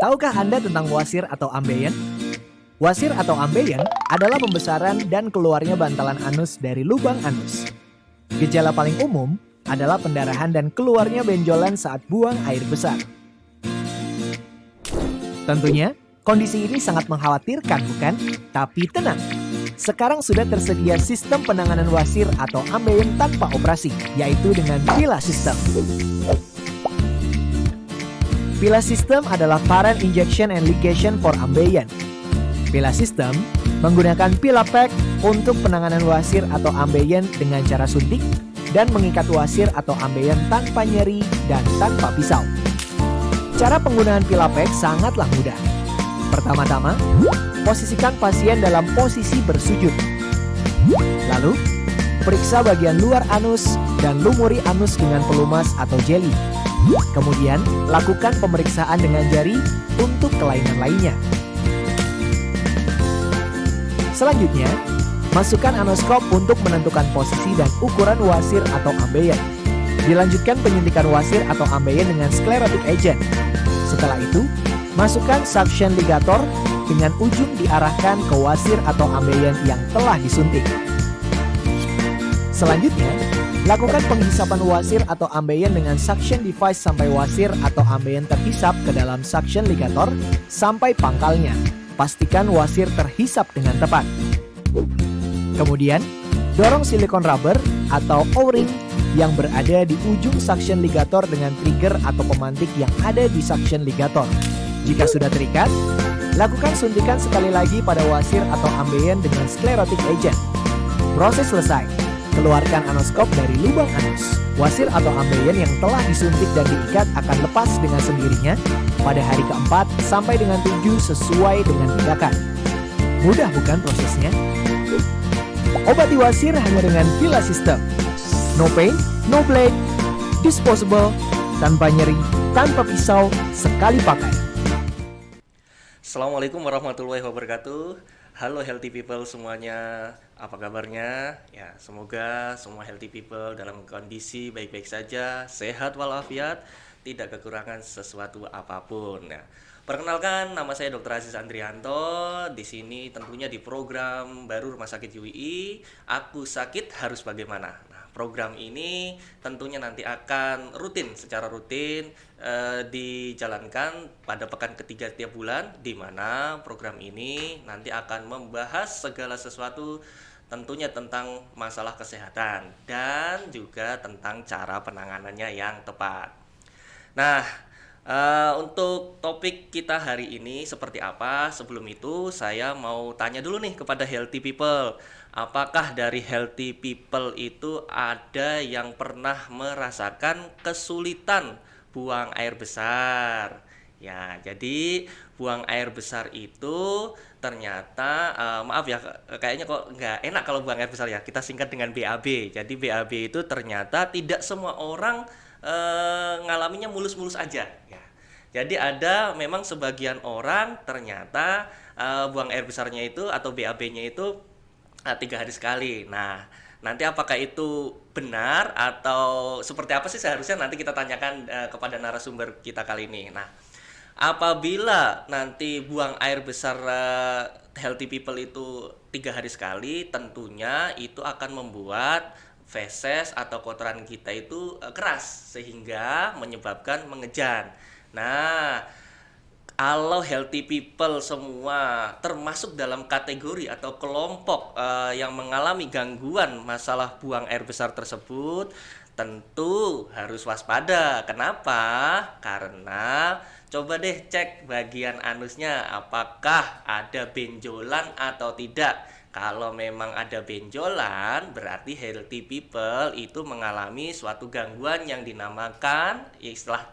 Tahukah Anda tentang wasir atau ambeien? Wasir atau ambeien adalah pembesaran dan keluarnya bantalan anus dari lubang anus. Gejala paling umum adalah pendarahan dan keluarnya benjolan saat buang air besar. Tentunya, kondisi ini sangat mengkhawatirkan, bukan? Tapi tenang, sekarang sudah tersedia sistem penanganan wasir atau ambeien tanpa operasi, yaitu dengan Pila System. Pila System adalah Parent Injection and Ligation for Ambeien. Pila System menggunakan pila pack untuk penanganan wasir atau ambeien dengan cara suntik dan mengikat wasir atau ambeien tanpa nyeri dan tanpa pisau. Cara penggunaan pila pack sangatlah mudah. Pertama-tama, posisikan pasien dalam posisi bersujud. Lalu, periksa bagian luar anus dan lumuri anus dengan pelumas atau jeli. Kemudian, lakukan pemeriksaan dengan jari untuk kelainan lainnya. Selanjutnya, masukkan anoskop untuk menentukan posisi dan ukuran wasir atau ambeien. Dilanjutkan penyuntikan wasir atau ambeien dengan sclerotic agent. Setelah itu, masukkan suction ligator dengan ujung diarahkan ke wasir atau ambeien yang telah disuntik. Selanjutnya, lakukan penghisapan wasir atau ambeien dengan suction device sampai wasir atau ambeien terhisap ke dalam suction ligator sampai pangkalnya. Pastikan wasir terhisap dengan tepat. Kemudian, dorong silikon rubber atau O-ring yang berada di ujung suction ligator dengan trigger atau pemantik yang ada di suction ligator. Jika sudah terikat, lakukan suntikan sekali lagi pada wasir atau ambeien dengan sclerotic agent. Proses selesai. Keluarkan anoskop dari lubang anus. Wasir atau ambeien yang telah disuntik dan diikat akan lepas dengan sendirinya pada hari keempat sampai dengan 7 sesuai dengan tindakan. Mudah bukan prosesnya? Obati wasir hanya dengan Pila System. No pain, no blade, disposable, tanpa nyeri, tanpa pisau, sekali pakai. Assalamualaikum warahmatullahi wabarakatuh. Halo healthy people semuanya, apa kabarnya? Ya, semoga semua healthy people dalam kondisi baik-baik saja, sehat walafiat, tidak kekurangan sesuatu apapun. Nah, perkenalkan, nama saya Dr. Aziz Andrianto. Di sini tentunya di program baru Rumah Sakit UII, Aku Sakit Harus Bagaimana. Nah, program ini tentunya nanti akan secara rutin dijalankan pada pekan ketiga tiap bulan, di mana program ini nanti akan membahas segala sesuatu tentunya tentang masalah kesehatan dan juga tentang cara penanganannya yang tepat. Nah, untuk topik kita hari ini seperti apa? Sebelum itu saya mau tanya dulu nih kepada healthy people. Apakah dari healthy people itu ada yang pernah merasakan kesulitan buang air besar? Ya, jadi buang air besar itu ternyata maaf ya, kayaknya kok nggak enak kalau buang air besar ya. Kita singkat dengan BAB. Jadi BAB itu ternyata tidak semua orang ngalaminya mulus-mulus aja ya. Jadi ada memang sebagian orang ternyata buang air besarnya itu atau BAB-nya itu 3 hari sekali. Nah, nanti apakah itu benar atau seperti apa sih seharusnya nanti kita tanyakan kepada narasumber kita kali ini. Nah, apabila nanti buang air besar healthy people itu 3 hari sekali, tentunya itu akan membuat feses atau kotoran kita itu keras sehingga menyebabkan mengejan. Nah, kalau healthy people semua termasuk dalam kategori atau kelompok yang mengalami gangguan masalah buang air besar tersebut, tentu harus waspada. Kenapa? Karena coba deh cek bagian anusnya apakah ada benjolan atau tidak. Kalau memang ada benjolan, berarti healthy people itu mengalami suatu gangguan yang dinamakan, istilah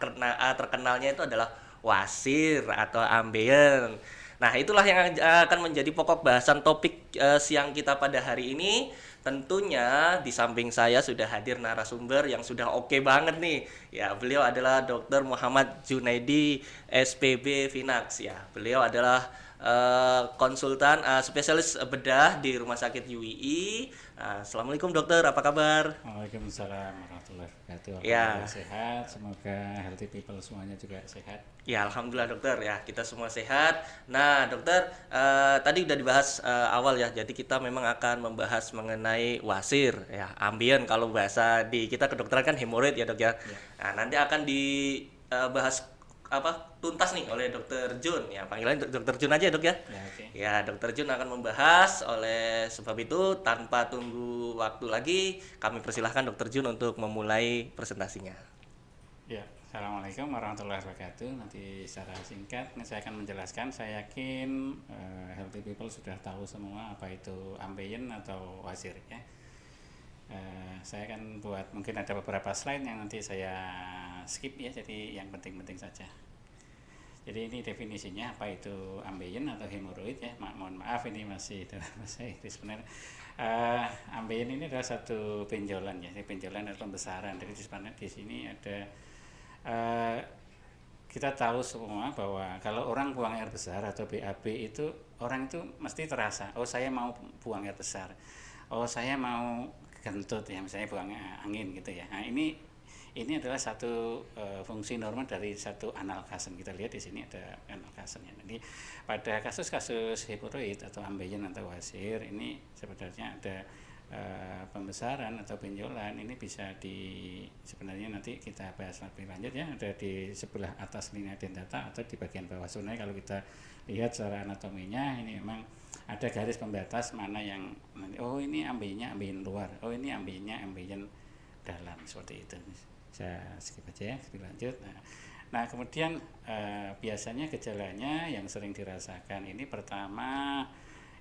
terkenalnya itu adalah wasir atau ambeien. Nah, itulah yang akan menjadi pokok bahasan topik siang kita pada hari ini. Tentunya di samping saya sudah hadir narasumber yang sudah oke banget nih. Ya, beliau adalah Dr. Muhammad Junaidi, SPB Finax ya. Beliau adalah konsultan spesialis bedah di Rumah Sakit UII. Assalamualaikum dokter, apa kabar? Waalaikumsalam warahmatullahi wabarakatuh. Ya, Alhamdulillah sehat. Semoga healthy people semuanya juga sehat. ya alhamdulillah dokter ya kita semua sehat. Nah dokter, tadi udah dibahas awal ya. Jadi kita memang akan membahas mengenai wasir ya, ambien kalau bahasa di kita kedokteran kan hemoroid ya dok ya. Ya, Nah nanti akan dibahas apa tuntas nih oleh dokter Jun ya, panggilannya dokter Jun aja ya, dok ya. ya oke. Ya dokter Jun akan membahas, oleh sebab itu tanpa tunggu waktu lagi kami persilahkan dokter Jun untuk memulai presentasinya. Ya, assalamualaikum warahmatullahi wabarakatuh. Nanti secara singkat saya akan menjelaskan. Saya yakin healthy people sudah tahu semua apa itu ambien atau wasir ya. Saya akan buat mungkin ada beberapa slide yang nanti saya skip ya, jadi yang penting-penting saja. Jadi ini definisinya apa itu ambien atau hemoroid ya. Mohon maaf ini masih dalam bahasa Inggris benar. Ambien ini adalah satu benjolan ya. Jadi benjolan atau pembesaran. Jadi di sini ada kita tahu semua bahwa kalau orang buang air besar atau BAB itu orang itu mesti terasa, oh saya mau buang air besar, oh saya mau kentut ya, misalnya buang angin gitu ya. Nah ini adalah satu fungsi normal dari satu analkasen. Kita lihat di sini ada analkasen ya. Jadi pada kasus-kasus hemoroid atau ambien atau wasir ini sebenarnya ada pembesaran atau benjolan. Ini bisa sebenarnya nanti kita bahas lebih lanjut ya, ada di sebelah atas linea dentata atau di bagian bawah. Sebenarnya kalau kita lihat secara anatominya ini memang ada garis pembatas mana yang oh ini ambiennya ambien luar, oh ini ambiennya ambien dalam, seperti itu. Saya skip aja ya, lebih lanjut. Nah kemudian biasanya gejalanya yang sering dirasakan ini pertama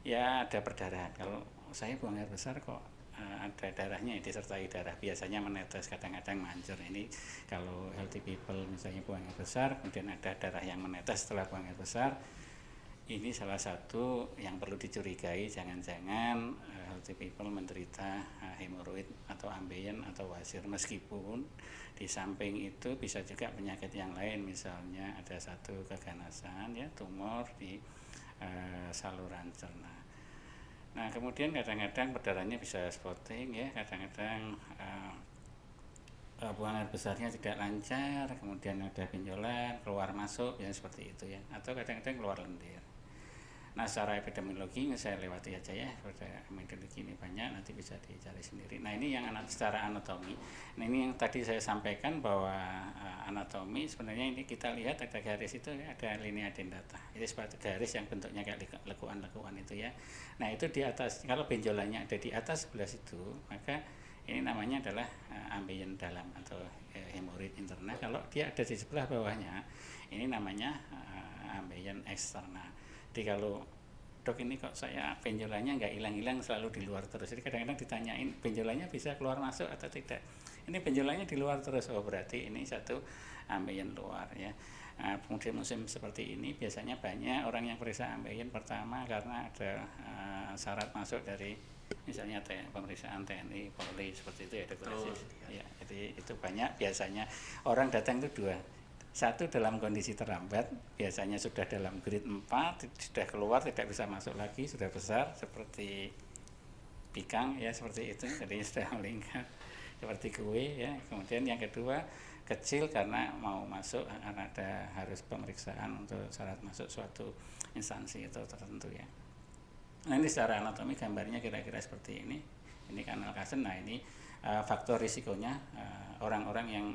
ya ada perdarahan. Kalau saya buang air besar kok ada darahnya, disertai darah, biasanya menetes, kadang-kadang mancur. Ini kalau healthy people misalnya buang air besar kemudian ada darah yang menetes setelah buang air besar, ini salah satu yang perlu dicurigai. Jangan-jangan healthy people menderita hemoroid atau ambien atau wasir. Meskipun di samping itu bisa juga penyakit yang lain, misalnya ada satu keganasan ya, tumor di saluran cerna. Nah kemudian kadang-kadang perdarahannya bisa spotting ya, kadang-kadang buang air besarnya tidak lancar, kemudian ada benjolan keluar masuk ya, seperti itu ya, atau kadang-kadang keluar lendir. Nah secara epidemiologi saya lewati aja ya, pada epidemiologi ini banyak, nanti bisa dicari sendiri. Nah ini yang secara anatomi. Nah ini yang tadi saya sampaikan bahwa anatomi sebenarnya ini kita lihat ada garis itu ya, ada linea dentata. Itu seperti garis yang bentuknya kayak lekuan-lekuan itu ya. Nah itu di atas, kalau benjolannya ada di atas sebelah situ, maka ini namanya adalah ambien dalam atau hemoroid interna. Kalau dia ada di sebelah bawahnya, ini namanya ambien eksterna. Jadi kalau dok ini kok saya benjolannya nggak hilang-hilang, selalu di luar terus. Jadi kadang-kadang ditanyain benjolannya bisa keluar masuk atau tidak. Ini benjolannya di luar terus, oh berarti ini satu ambien luar ya. Musim-musim seperti ini biasanya banyak orang yang periksa ambien pertama karena ada syarat masuk dari misalnya pemeriksaan TNI, Polri, seperti itu ya dokter. Ya, jadi itu banyak biasanya orang datang itu dua. Satu dalam kondisi terlambat, biasanya sudah dalam grade 4, sudah keluar tidak bisa masuk lagi, sudah besar seperti pikang ya, seperti itu, jadi sudah melingkar seperti kue ya. Kemudian yang kedua kecil karena mau masuk karena ada harus pemeriksaan untuk syarat masuk suatu instansi itu tertentu ya. Nah ini secara anatomi gambarnya kira-kira seperti ini. Ini kanal kasen. Nah ini faktor risikonya orang-orang yang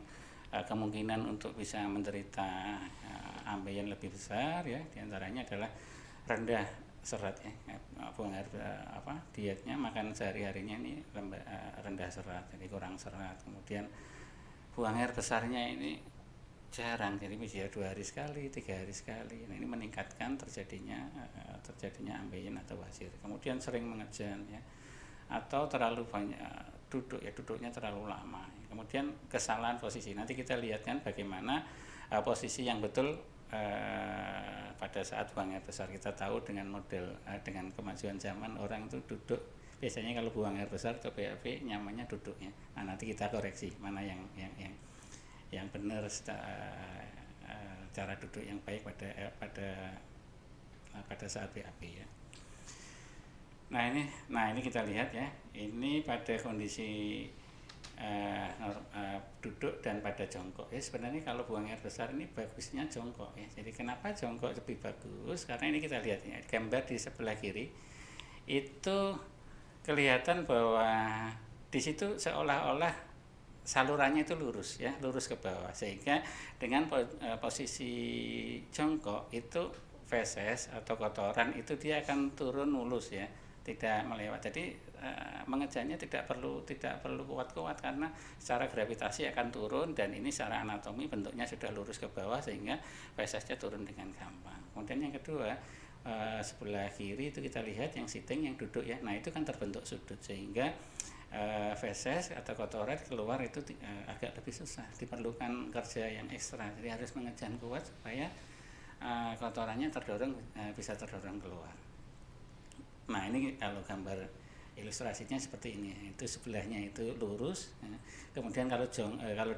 kemungkinan untuk bisa menderita ambien lebih besar ya, diantaranya adalah rendah serat ya, buang air dietnya, makan sehari-harinya ini rendah serat, jadi kurang serat. Kemudian buang air besarnya ini jarang, jadi bisa 2 hari sekali, 3 hari sekali. Nah ini meningkatkan terjadinya ambien atau wasir. Kemudian sering mengejan ya, atau terlalu banyak duduknya terlalu lama. Kemudian kesalahan posisi, nanti kita lihat kan bagaimana posisi yang betul pada saat buang air besar. Kita tahu dengan model dengan kemajuan zaman orang itu duduk, biasanya kalau buang air besar atau BAB nyamannya duduknya. Nah nanti kita koreksi mana yang benar cara duduk yang baik pada pada saat BAB ya. Nah ini kita lihat ya, ini pada kondisi duduk dan pada jongkok ya. Sebenarnya kalau buang air besar ini bagusnya jongkok ya. Jadi kenapa jongkok lebih bagus? Karena ini kita lihat ya, gambar di sebelah kiri itu kelihatan bahwa di situ seolah-olah salurannya itu lurus ya, lurus ke bawah, sehingga dengan posisi jongkok itu feses atau kotoran itu dia akan turun mulus ya, tidak melewat. Jadi mengejarnya tidak perlu kuat-kuat, karena secara gravitasi akan turun, dan ini secara anatomi bentuknya sudah lurus ke bawah sehingga fesesnya turun dengan gampang. Kemudian yang kedua, sebelah kiri itu kita lihat yang sitting, yang duduk ya. Nah itu kan terbentuk sudut sehingga feses atau kotoran keluar itu agak lebih susah, diperlukan kerja yang ekstra. Jadi harus mengejar kuat supaya kotorannya bisa terdorong keluar. Nah ini kalau gambar ilustrasinya seperti ini, itu sebelahnya itu lurus ya. Kemudian kalau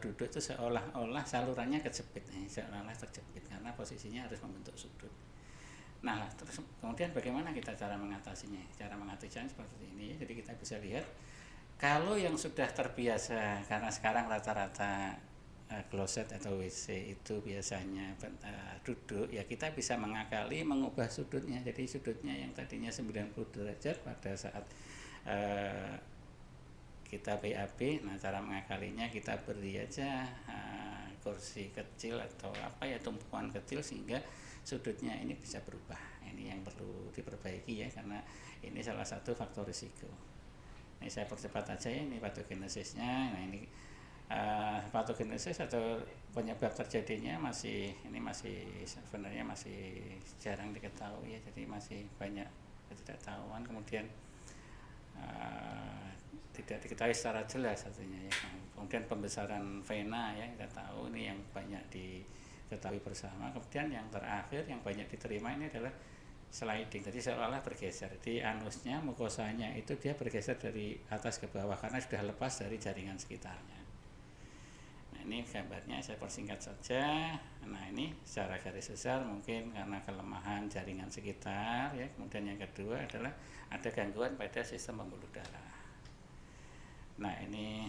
duduk itu seolah-olah salurannya kejepit, seolah-olah terjepit karena posisinya harus membentuk sudut. Nah terus kemudian bagaimana kita cara mengatasinya? Cara mengatasinya seperti ini. Jadi kita bisa lihat kalau yang sudah terbiasa, karena sekarang rata-rata kloset atau WC itu biasanya duduk ya, kita bisa mengakali mengubah sudutnya. Jadi sudutnya yang tadinya 90 derajat pada saat kita BAB, nah cara mengakalinya kita beri aja kursi kecil atau apa ya, tumpuan kecil sehingga sudutnya ini bisa berubah. Ini yang perlu diperbaiki ya, karena ini salah satu faktor risiko. Ini saya percepat aja ya, ini patogenesisnya. Nah ini patogenesis atau penyebab terjadinya sebenarnya masih jarang diketahui ya, jadi masih banyak ketidaktahuan. Kemudian tidak diketahui secara jelas artinya ya. Kemudian pembesaran vena ya, kita tahu ini yang banyak diketahui bersama. Kemudian yang terakhir yang banyak diterima ini adalah sliding, jadi seolah-olah bergeser. Jadi anusnya, mukosanya itu dia bergeser dari atas ke bawah karena sudah lepas dari jaringan sekitarnya. Nah ini gambarnya saya persingkat saja. Nah ini secara garis besar mungkin karena kelemahan jaringan sekitar ya. Kemudian yang kedua adalah ada gangguan pada sistem pembuluh darah. Nah ini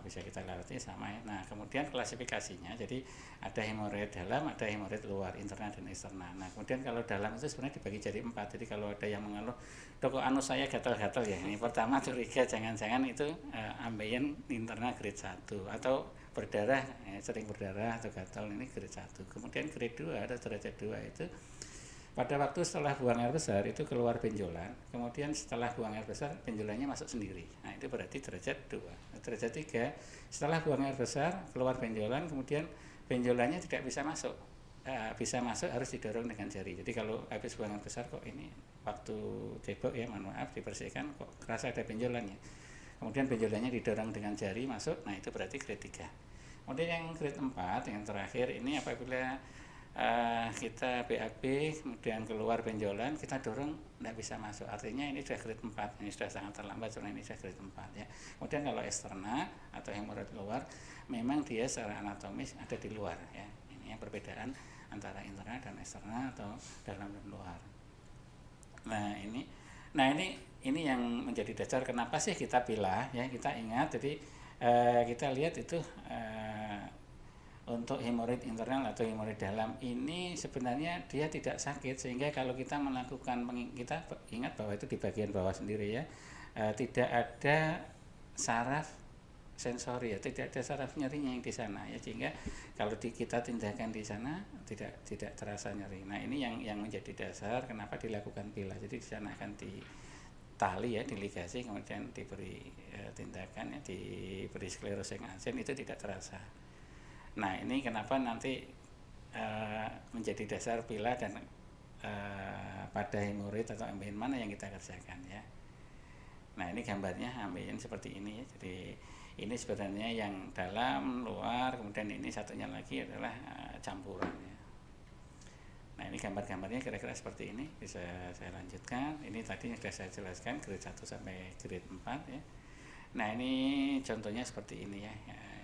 bisa kita lewati sama ya. Nah kemudian klasifikasinya, jadi ada hemoroid dalam, ada hemoroid luar, internal dan eksternal. Nah kemudian kalau dalam itu sebenarnya dibagi jadi 4. Jadi kalau ada yang mengeluh, "Dok, anus saya gatal-gatal ya," ini pertama curiga jangan-jangan itu ambeien internal grade 1 atau berdarah, sering berdarah atau gatal, ini grade 1. Kemudian grade 2 atau derajat 2 itu pada waktu setelah buang air besar itu keluar benjolan, kemudian setelah buang air besar benjolannya masuk sendiri. Nah itu berarti derajat 2. Derajat 3, setelah buang air besar keluar benjolan, kemudian benjolannya tidak bisa masuk. Bisa masuk harus didorong dengan jari. Jadi kalau habis buang air besar kok ini waktu cebok ya, mohon maaf, dibersihkan kok kerasa ada benjolannya. Kemudian benjolannya didorong dengan jari masuk, nah itu berarti grade 3. Kemudian yang grade 4, yang terakhir ini apabila kita BAB kemudian keluar benjolan, kita dorong tidak bisa masuk, artinya ini sudah grade 4, ini sudah sangat terlambat, soalnya ini sudah grade 4 ya. Kemudian kalau eksternal atau hemoroid luar, memang dia secara anatomis ada di luar ya. Ini yang perbedaan antara internal dan eksternal atau dalam dan luar. Nah ini yang menjadi dasar kenapa sih kita pilah ya. Kita ingat, jadi kita lihat itu untuk hemoroid internal atau hemoroid dalam ini sebenarnya dia tidak sakit, sehingga kalau kita melakukan, kita ingat bahwa itu di bagian bawah sendiri ya, tidak ada saraf sensori ya, tidak ada saraf nyerinya yang di sana ya, sehingga kalau kita tindakan di sana tidak terasa nyeri. Nah ini yang menjadi dasar kenapa dilakukan pilah. Jadi di sana akan ditali ya, diligasi, kemudian diberi tindakan ya, diberi sklerosing asen, itu tidak terasa. Nah ini kenapa nanti menjadi dasar pilah dan pada hemoroid atau ambeien mana yang kita kerjakan ya. Nah ini gambarnya ambeien seperti ini ya. Jadi ini sebenarnya yang dalam, luar, kemudian ini satunya lagi adalah campuran ya. Nah ini gambar-gambarnya kira-kira seperti ini. Bisa saya lanjutkan. Ini tadi sudah saya jelaskan grade 1 sampai grade 4 ya. Nah ini contohnya seperti ini ya.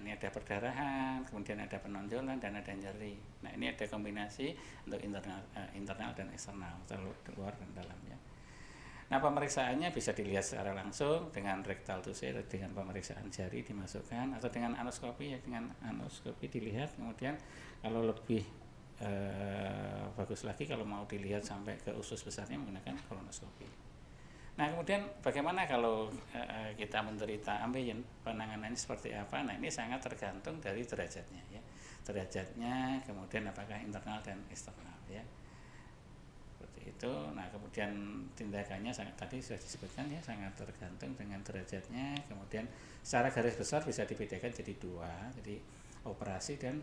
ini ada perdarahan, kemudian ada penonjolan dan ada nyeri. Nah, ini ada kombinasi untuk internal dan eksternal, luar dan dalam ya. Nah, pemeriksaannya bisa dilihat secara langsung dengan rectal tooth, dengan pemeriksaan jari dimasukkan, atau dengan anoskopi ya, dengan anoskopi dilihat. Kemudian kalau lebih bagus lagi kalau mau dilihat sampai ke usus besarnya menggunakan kolonoskopi. Nah, kemudian bagaimana kalau kita menderita ambeien, penanganannya seperti apa? Nah, ini sangat tergantung dari derajatnya ya. Derajatnya, kemudian apakah internal dan eksternal ya. Seperti itu. Nah, kemudian tindakannya tadi sudah disebutkan ya, sangat tergantung dengan derajatnya. Kemudian secara garis besar bisa dibedakan jadi dua, jadi operasi dan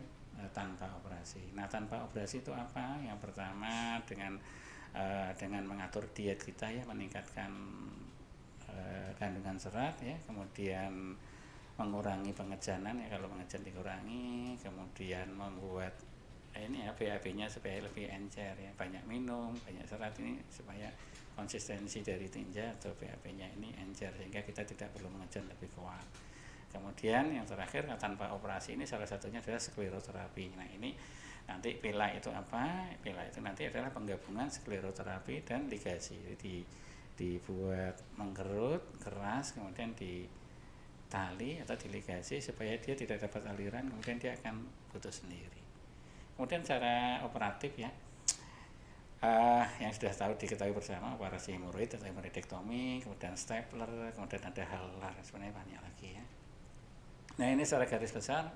tanpa operasi. Nah, tanpa operasi itu apa? Yang pertama dengan mengatur diet kita ya, meningkatkan kandungan serat ya, kemudian mengurangi pengejanan ya, kalau pengejan dikurangi, kemudian membuat ini ya BAB-nya supaya lebih encer ya, banyak minum, banyak serat ini supaya konsistensi dari tinja atau BAB-nya ini encer sehingga kita tidak perlu mengejan lebih kuat. Kemudian yang terakhir tanpa operasi ini salah satunya adalah skleroterapi. Nah, ini nanti PILA itu apa? PILA itu nanti adalah penggabungan skleroterapi dan ligasi. Jadi dibuat mengkerut keras, kemudian ditali atau diligasi supaya dia tidak dapat aliran, kemudian dia akan putus sendiri. Kemudian cara operatif ya, yang sudah tahu diketahui bersama, operasi hemoroid atau hemoroidektomi, kemudian stapler, kemudian ada halar, sebenarnya banyak lagi ya. Nah, ini secara garis besar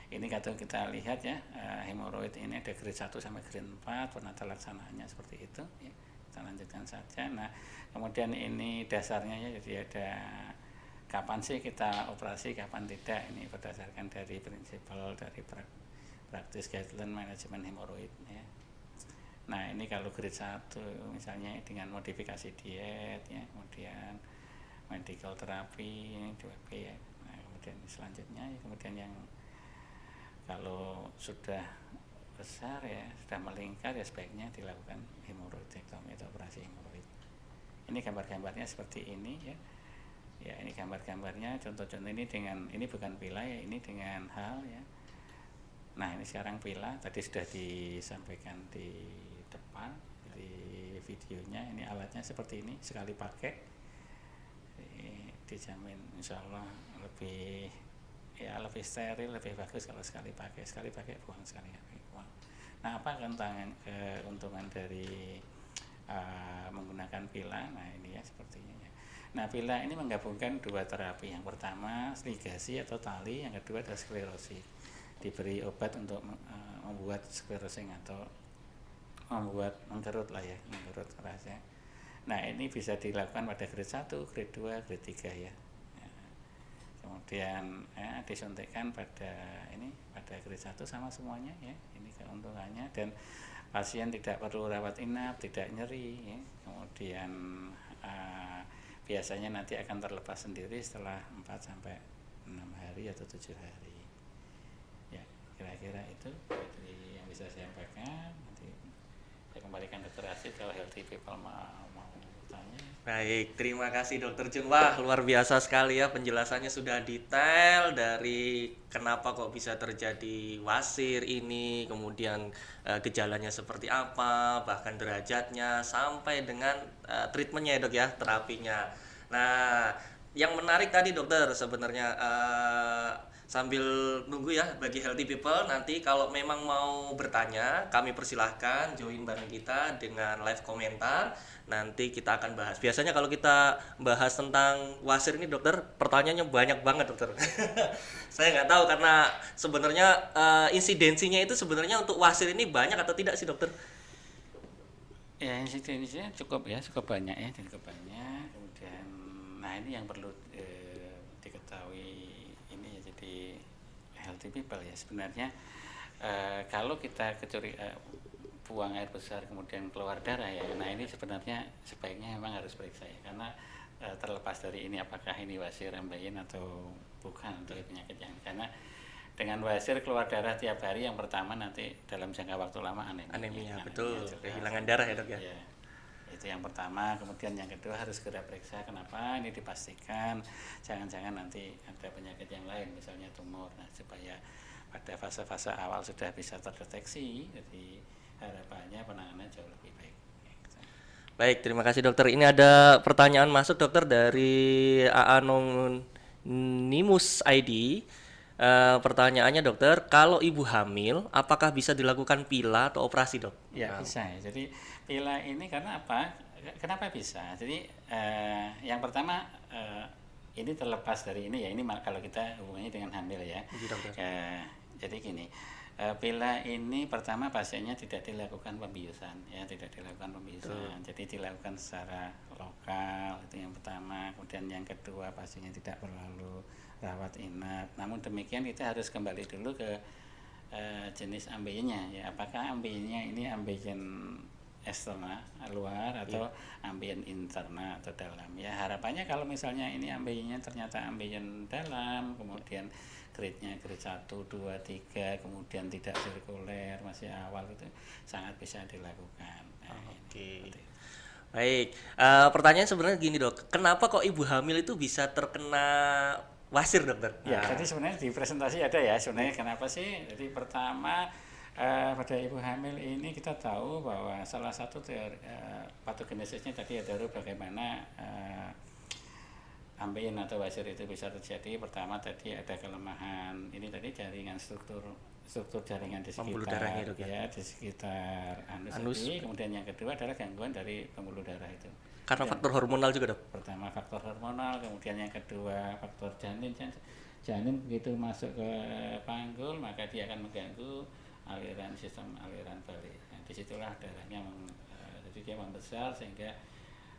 ini kalau kita lihat ya, hemoroid ini ada grade 1 sampai grade 4, penata laksanaannya seperti itu ya. Kita lanjutkan saja. Nah, kemudian ini dasarnya ya, jadi ada kapan sih kita operasi, kapan tidak, ini berdasarkan dari prinsipal dari practice guideline manajemen hemoroid ya. Nah, ini kalau grade 1 misalnya dengan modifikasi diet ya, kemudian medical therapy ini 2B ya. Nah, kemudian selanjutnya ya, kemudian yang kalau sudah besar ya, sudah melingkar ya, sebaiknya dilakukan hemoroidektomi atau operasi hemoroid. Ini gambar-gambarnya seperti ini ya. Ya, ini gambar-gambarnya, contoh-contoh ini dengan, ini bukan PILA ya, ini dengan HAL ya. Nah, ini sekarang PILA, tadi sudah disampaikan di depan di videonya. Ini alatnya seperti ini, sekali pakai dijamin insya Allah lebih steril, lebih bagus kalau sekali pakai buang, sekali pakai buang. Nah, apa keuntungan dari menggunakan PILA? Nah, ini ya sepertinya ya. Nah, PILA ini menggabungkan dua terapi, yang pertama ligasi atau tali, yang kedua adalah sklerosi. Diberi obat untuk membuat sklerosing atau membuat mengkerut lah ya, mengkerut keras ya. Nah, ini bisa dilakukan pada grade 1, grade 2, grade 3 ya. Kemudian disuntikkan pada grade 1 sama semuanya ya. Ini keuntungannya, dan pasien tidak perlu rawat inap, tidak nyeri ya. Kemudian biasanya nanti akan terlepas sendiri setelah 4 sampai 6 hari atau 7 hari. Ya, kira-kira itu yang bisa saya sampaikan. Nanti saya kembalikan Dr. Asid kalau healthy people mau tanya. Baik, terima kasih Dokter Jun. Wah, luar biasa sekali ya, penjelasannya sudah detail dari kenapa kok bisa terjadi wasir ini, kemudian gejalanya seperti apa, bahkan derajatnya, sampai dengan treatmentnya ya dok ya, terapinya. Nah, yang menarik tadi dokter sebenarnya sambil nunggu ya bagi healthy people, nanti kalau memang mau bertanya kami persilahkan join bareng kita dengan live komentar, nanti kita akan bahas. Biasanya kalau kita bahas tentang wasir ini dokter, pertanyaannya banyak banget dokter. Saya nggak tahu karena sebenarnya insidensinya itu sebenarnya untuk wasir ini banyak atau tidak sih dokter? Ya, insidensinya cukup banyak ya, cukup banyak. Kemudian nah, ini yang perlu diketahui ini ya, jadi healthy people ya sebenarnya kalau kita buang air besar kemudian keluar darah ya, nah ini sebenarnya sebaiknya memang harus periksa ya, karena terlepas dari ini apakah ini wasir ambeien atau bukan untuk penyakit yang, karena dengan wasir keluar darah tiap hari, yang pertama nanti dalam jangka waktu lama anemia. Anemia, betul, kehilangan darah ya dok ya. Itu yang pertama. Kemudian yang kedua harus segera periksa. Kenapa? Ini dipastikan jangan-jangan nanti ada penyakit yang lain, misalnya tumor. Nah, supaya pada fase-fase awal sudah bisa terdeteksi, jadi harapannya penanganan jauh lebih baik. Baik, terima kasih dokter. Ini ada pertanyaan masuk dokter dari Anonymous ID. Pertanyaannya dokter, kalau ibu hamil, apakah bisa dilakukan pila atau operasi dok? Ya bisa ya. Jadi pila ini karena apa? Kenapa bisa? Jadi yang pertama ini terlepas dari ini ya. Ini kalau kita hubungannya dengan hamil ya. Iya, dokter. Jadi gini, pila ini pertama pasiennya tidak dilakukan pembiusan ya, tidak dilakukan pembiusan. Jadi dilakukan secara lokal itu yang pertama. Kemudian yang kedua pasiennya tidak perlu rawat inap. Namun demikian kita harus kembali dulu ke jenis ambeien-nya ya, apakah ambeien-nya ini ambeien eksterna luar atau ambeien interna atau dalam ya. Harapannya kalau misalnya ini ambeien-nya ternyata ambeien dalam, kemudian grade-nya grade 1, 2, 3, kemudian tidak sirkuler, masih awal, itu sangat bisa dilakukan. Oke. Baik, pertanyaan sebenarnya gini dok, kenapa kok ibu hamil itu bisa terkena wasir dokter? Ya, jadi sebenarnya di presentasi ada ya sebenarnya kenapa sih. Jadi pertama pada ibu hamil ini kita tahu bahwa salah satu teori patogenesisnya tadi adalah bagaimana ambeien atau wasir itu bisa terjadi. Pertama tadi ada kelemahan ini tadi jaringan struktur jaringan di Pembuluh sekitar darahnya, dok, ya? di sekitar anus. Anus. Kemudian yang kedua adalah gangguan dari pembuluh darah itu. Karena faktor hormonal juga dok? Pertama faktor hormonal, kemudian yang kedua faktor janin. Janin begitu masuk ke panggul maka dia akan mengganggu sistem aliran balik. Nah, disitulah darahnya jadi dia membesar sehingga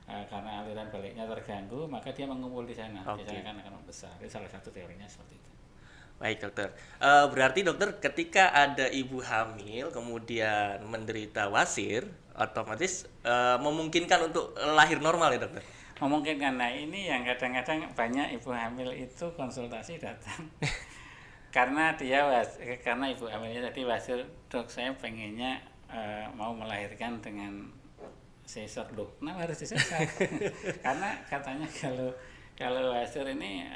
karena aliran baliknya terganggu maka dia mengumpul di sana. Di sana akan membesar. Itu salah satu teorinya seperti itu. Baik dokter, berarti dokter ketika ada ibu hamil kemudian menderita wasir, otomatis memungkinkan untuk lahir normal ya dokter? Memungkinkan. Nah ini yang kadang-kadang banyak ibu hamil itu konsultasi datang karena ibu hamilnya tadi wasir, dok saya pengennya mau melahirkan dengan sesar. Loh, kenapa harus disesar? Karena katanya kalau wasir ini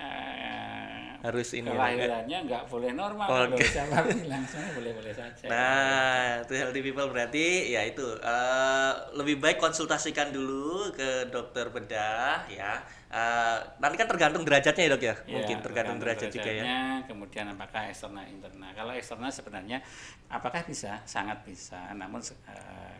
harus ini kelahirannya nggak boleh normal. Okay. Siapa bilang saya boleh-boleh saja. Nah, itu healthy people berarti ya itu lebih baik konsultasikan dulu ke dokter bedah ya. Nanti kan tergantung derajatnya ya dok ya, mungkin tergantung derajat juga ya. Kemudian apakah eksterna interna? Kalau eksterna sebenarnya apakah bisa? Sangat bisa. Namun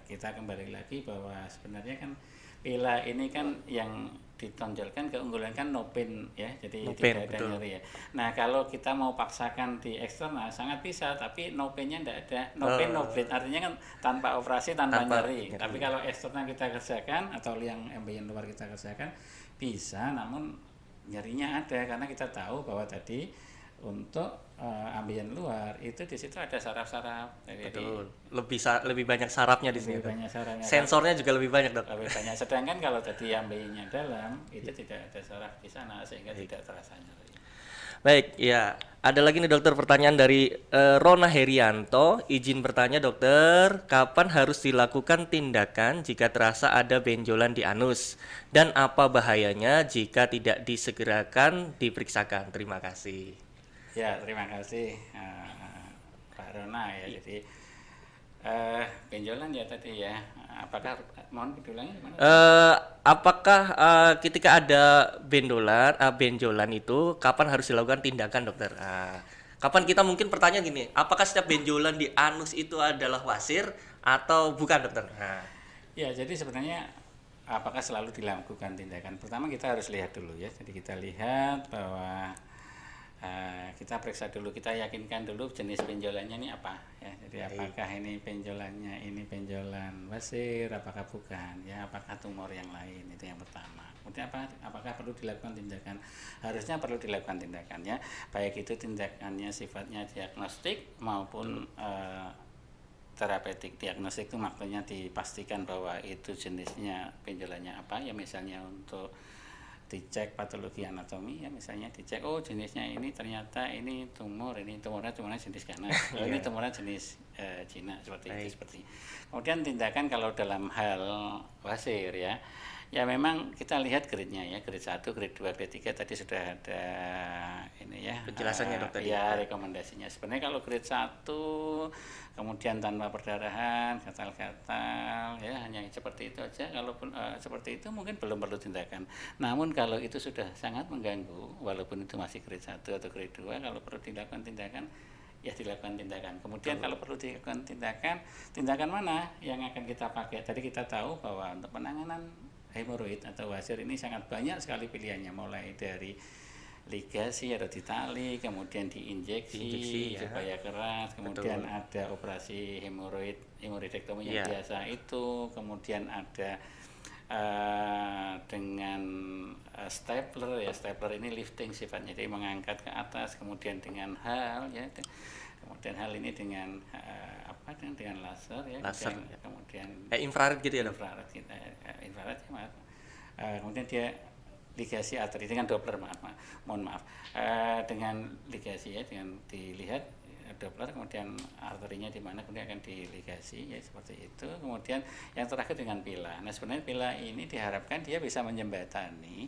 kita kembali lagi bahwa sebenarnya kan pila ini kan yang ditonjolkan keunggulan kan no pain ya, jadi tidak ada nyeri ya. Nah kalau kita mau paksakan di eksternal sangat bisa, tapi no pain-nya tidak ada, no pain no bleed, artinya kan tanpa operasi tanpa nyeri. Tapi kalau eksternal kita kerjakan atau yang ambeien luar kita kerjakan bisa, namun nyerinya ada karena kita tahu bahwa tadi untuk ambeien luar itu di situ ada saraf-saraf. Betul. Lebih banyak sarafnya di sini. Banyak sarafnya. Sensornya juga lebih banyak dok. Lebih banyak. Sedangkan kalau tadi ambeiennya dalam itu tidak ada saraf di sana sehingga tidak terasa nyeri. Baik, ya. Ada lagi nih dokter pertanyaan dari Rona Herianto. Izin bertanya dokter, kapan harus dilakukan tindakan jika terasa ada benjolan di anus? Dan apa bahayanya jika tidak disegerakan diperiksakan? Terima kasih. Ya, terima kasih Pak Rona ya. Jadi benjolan ya tadi ya. Apakah mohon diulangi gimana? Apakah ketika ada benjolan itu kapan harus dilakukan tindakan dokter? Kapan kita mungkin pertanyaan gini, apakah setiap benjolan di anus itu adalah wasir atau bukan dokter? Ya, jadi sebenarnya apakah selalu dilakukan tindakan? Pertama kita harus lihat dulu ya. Jadi kita lihat bahwa kita periksa dulu, kita yakinkan dulu jenis benjolannya ini apa ya. Jadi apakah ini benjolannya ini benjolan wasir, apakah bukan ya, apakah tumor yang lain, itu yang pertama. Kemudian apakah perlu dilakukan tindakan? Harusnya perlu dilakukan tindakan ya, baik itu tindakannya sifatnya diagnostik maupun terapeutik. Diagnostik itu maksudnya dipastikan bahwa itu jenisnya benjolannya apa ya, misalnya untuk dicek patologi anatomi ya, misalnya dicek oh jenisnya ini ternyata ini tumornya jenis ganas, ini tumornya jenis Cina seperti itu seperti. Kemudian tindakan kalau dalam hal wasir ya memang kita lihat grade-nya ya, grade 1, grade 2, grade 3 tadi sudah ada ini ya penjelasannya dokter ya rekomendasinya. Sebenarnya kalau grade 1 kemudian tanpa perdarahan, gatal-gatal ya hanya seperti itu aja. Kalaupun seperti itu mungkin belum perlu tindakan. Namun kalau itu sudah sangat mengganggu walaupun itu masih grade 1 atau grade 2, kalau perlu dilakukan tindakan ya dilakukan tindakan. Kemudian kalau perlu dilakukan tindakan mana yang akan kita pakai? Tadi kita tahu bahwa untuk penanganan hemoroid atau wasir ini sangat banyak sekali pilihannya, mulai dari ligasi atau ditali, kemudian diinjeksi ya, supaya keras, kemudian ada operasi hemoroidektomi yang biasa itu, kemudian ada dengan stapler ya, stapler ini lifting sifatnya, jadi mengangkat ke atas, kemudian dengan hal ya, kemudian hal ini dengan dengan laser ya, kemudian infrared gitu ya dok? Infrared ya maaf. Kemudian dia ligasi arteri dengan Doppler mohon maaf dengan ligasi ya, dengan dilihat Doppler kemudian arterinya di mana kemudian akan diligasi ya seperti itu. Kemudian yang terakhir dengan pila. Nah sebenarnya pila ini diharapkan dia bisa menjembatani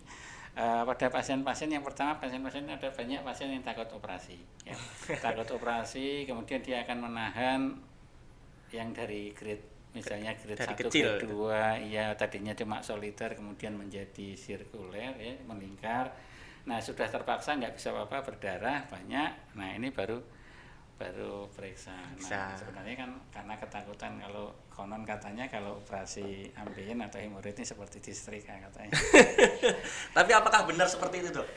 pada pasien-pasien yang pertama, pasien-pasien ada banyak pasien yang takut operasi ya. Takut operasi, kemudian dia akan menahan yang dari grade misalnya grade 1, grade 2 ya tadinya cuma soliter kemudian menjadi sirkuler ya, melingkar. Nah sudah terpaksa nggak bisa apa-apa, berdarah banyak, nah ini baru periksa. Nah sebenarnya kan karena ketakutan, kalau konon katanya kalau operasi ambeien atau hemoroid ini seperti distrika katanya. Tapi apakah benar seperti itu dok?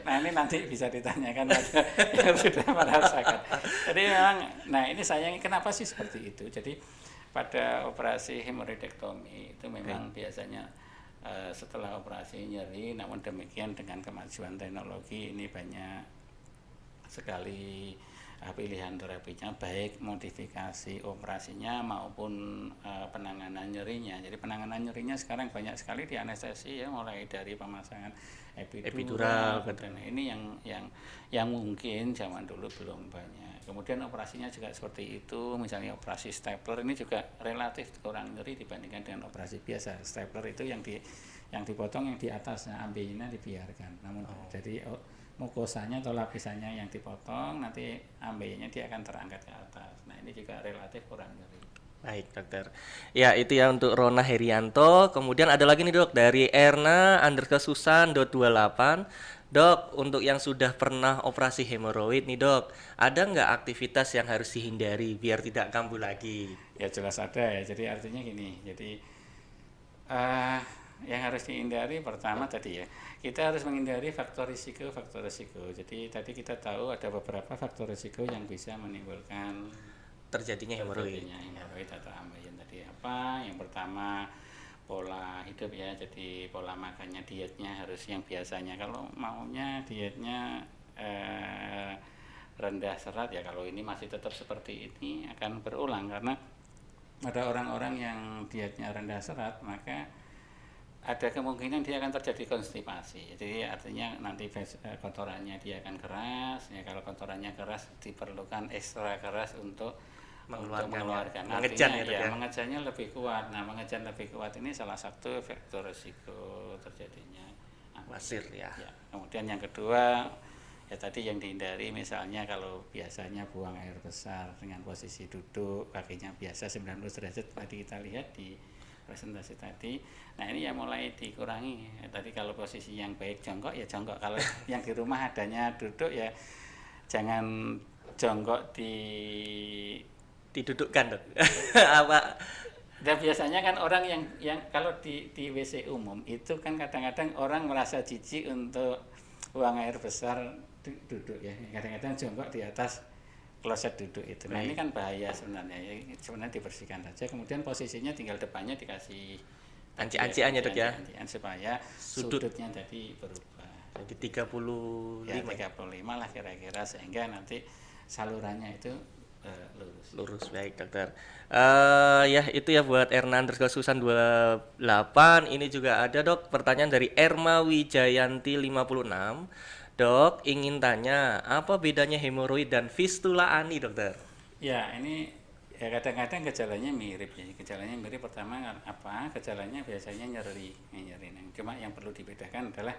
Nah ini nanti bisa ditanyakan pada yang sudah merasakan. Jadi memang, nah ini sayangnya kenapa sih seperti itu. Jadi pada operasi hemoroidektomi itu memang biasanya setelah operasi nyeri, namun demikian dengan kemajuan teknologi ini banyak sekali pilihan terapinya, baik modifikasi operasinya maupun penanganan nyerinya. Jadi penanganan nyerinya sekarang banyak sekali di anestesi ya, mulai dari pemasangan epidural dan ini yang mungkin zaman dulu belum banyak. Kemudian operasinya juga seperti itu, misalnya operasi stapler ini juga relatif kurang nyeri dibandingkan dengan operasi biasa. Stapler itu yang dipotong yang di atas, nah ambeinya dibiarkan. Namun jadi mukosanya atau lapisannya yang dipotong, nanti ambeinya dia akan terangkat ke atas. Nah ini juga relatif kurang nyeri. Baik dokter. Ya itu ya untuk Rona Herianto. Kemudian ada lagi nih dok dari Erna_Susan.28. Dok, untuk yang sudah pernah operasi hemoroid nih dok, ada nggak aktivitas yang harus dihindari biar tidak kambuh lagi? Ya jelas ada ya. Jadi artinya gini. Jadi yang harus dihindari pertama tadi ya, kita harus menghindari faktor risiko. Jadi tadi kita tahu ada beberapa faktor risiko yang bisa menimbulkan terjadinya hemoroid atau ambeien tadi apa. Yang pertama pola hidup ya, jadi pola makannya, dietnya harus yang biasanya kalau maunya dietnya rendah serat ya, kalau ini masih tetap seperti ini akan berulang karena ada orang-orang yang dietnya rendah serat maka ada kemungkinan dia akan terjadi konstipasi. Jadi artinya nanti kotorannya dia akan keras ya, kalau kotorannya keras diperlukan ekstra keras untuk mengeluarkan. Mengejan ya, mengejannya lebih kuat. Nah, mengejan lebih kuat ini salah satu faktor risiko terjadinya wasir ya. Kemudian yang kedua ya tadi yang dihindari, misalnya kalau biasanya buang air besar dengan posisi duduk, kakinya biasa 90 derajat tadi kita lihat di presentasi tadi. Nah ini ya mulai dikurangi. Tadi kalau posisi yang baik jongkok ya jongkok. Kalau yang di rumah adanya duduk ya jangan jongkok didudukkan dok. Apa? Dan biasanya kan orang yang kalau di WC umum itu kan kadang-kadang orang merasa jijik untuk buang air besar duduk ya. Kadang-kadang jongkok di atas kloset duduk itu. Nah ini kan bahaya sebenarnya. Sebenarnya dibersihkan saja. Kemudian posisinya tinggal depannya dikasih anci-anciannya dok ya. Supaya sudutnya jadi berubah. Jadi 35. Ya 35 lah kira-kira, sehingga nanti salurannya itu lurus. Lurus, baik dokter. Ya itu ya buat Erna_Susan28. Ini juga ada dok pertanyaan dari Erma Wijayanti 56. Dok, ingin tanya apa bedanya hemoroid dan fistula ani dokter? Ya, ini ya kadang-kadang gejalanya mirip ya. Gejalanya mirip pertama apa? Gejalanya biasanya nyeri. Nah, cuma yang perlu dibedakan adalah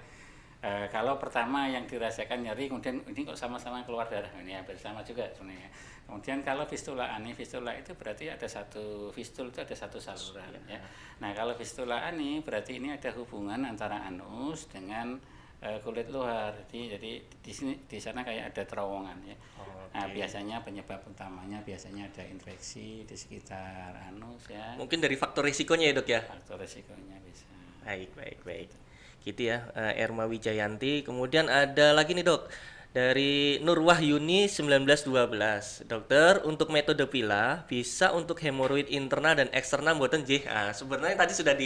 kalau pertama yang dirasakan nyeri, kemudian ini kok sama-sama keluar darah, ini hampir sama juga sebenarnya. Kemudian kalau fistula ani, fistula itu berarti ada satu fistul itu ada satu saluran ya. Nah kalau fistula ani berarti ini ada hubungan antara anus dengan kulit luar. Jadi di sana kayak ada terowongan ya. Nah biasanya penyebab utamanya biasanya ada infeksi di sekitar anus ya. Mungkin dari faktor risikonya ya dok ya? Faktor resikonya bisa. Baik. Gitu ya, Erma Wijayanti. Kemudian ada lagi nih dok, dari Nur Wahyuni 1912. Dokter, untuk metode pila bisa untuk hemoroid internal dan eksternal mboten nggih? Sebenarnya tadi sudah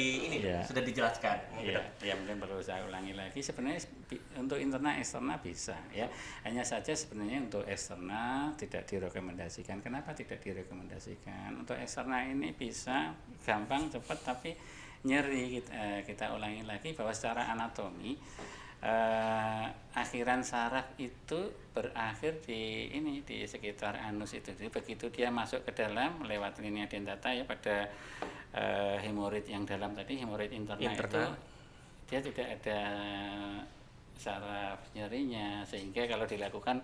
sudah dijelaskan. Iya, ya mungkin perlu saya ulangi lagi. Sebenarnya untuk internal eksternal bisa ya. Hanya saja sebenarnya untuk eksternal tidak direkomendasikan. Kenapa tidak direkomendasikan? Untuk eksternal ini bisa gampang cepat tapi nyeri. Kita ulangi lagi bahwa secara anatomi akhiran saraf itu berakhir di sekitar anus itu. Jadi begitu dia masuk ke dalam lewat linea dentata ya pada hemoroid yang dalam tadi, hemoroid internal itu dia tidak ada saraf nyerinya sehingga kalau dilakukan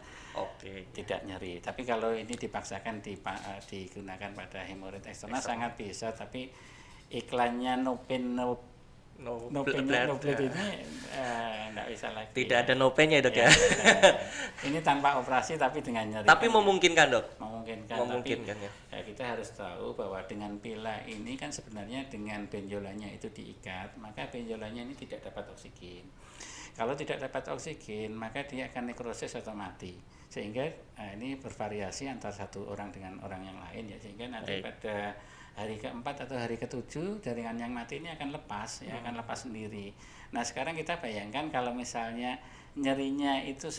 tidak nyeri. Tapi kalau ini dipaksakan digunakan pada hemoroid eksternal sangat bisa, tapi iklannya no pain no bleed ini enggak bisa lagi. Tidak ada no pain ya dok ya? Ini tanpa operasi tapi dengan nyeri. Tapi memungkinkan dok? Memungkinkan ya. Kita harus tahu bahwa dengan pila ini kan sebenarnya dengan benjolannya itu diikat, maka benjolannya ini tidak dapat oksigen. Kalau tidak dapat oksigen maka dia akan nekrosis atau mati. Sehingga ini bervariasi antara satu orang dengan orang yang lain ya, sehingga nanti pada hari keempat atau hari ketujuh jaringan yang mati ini akan lepas ya, akan lepas sendiri. Nah sekarang kita bayangkan kalau misalnya nyerinya itu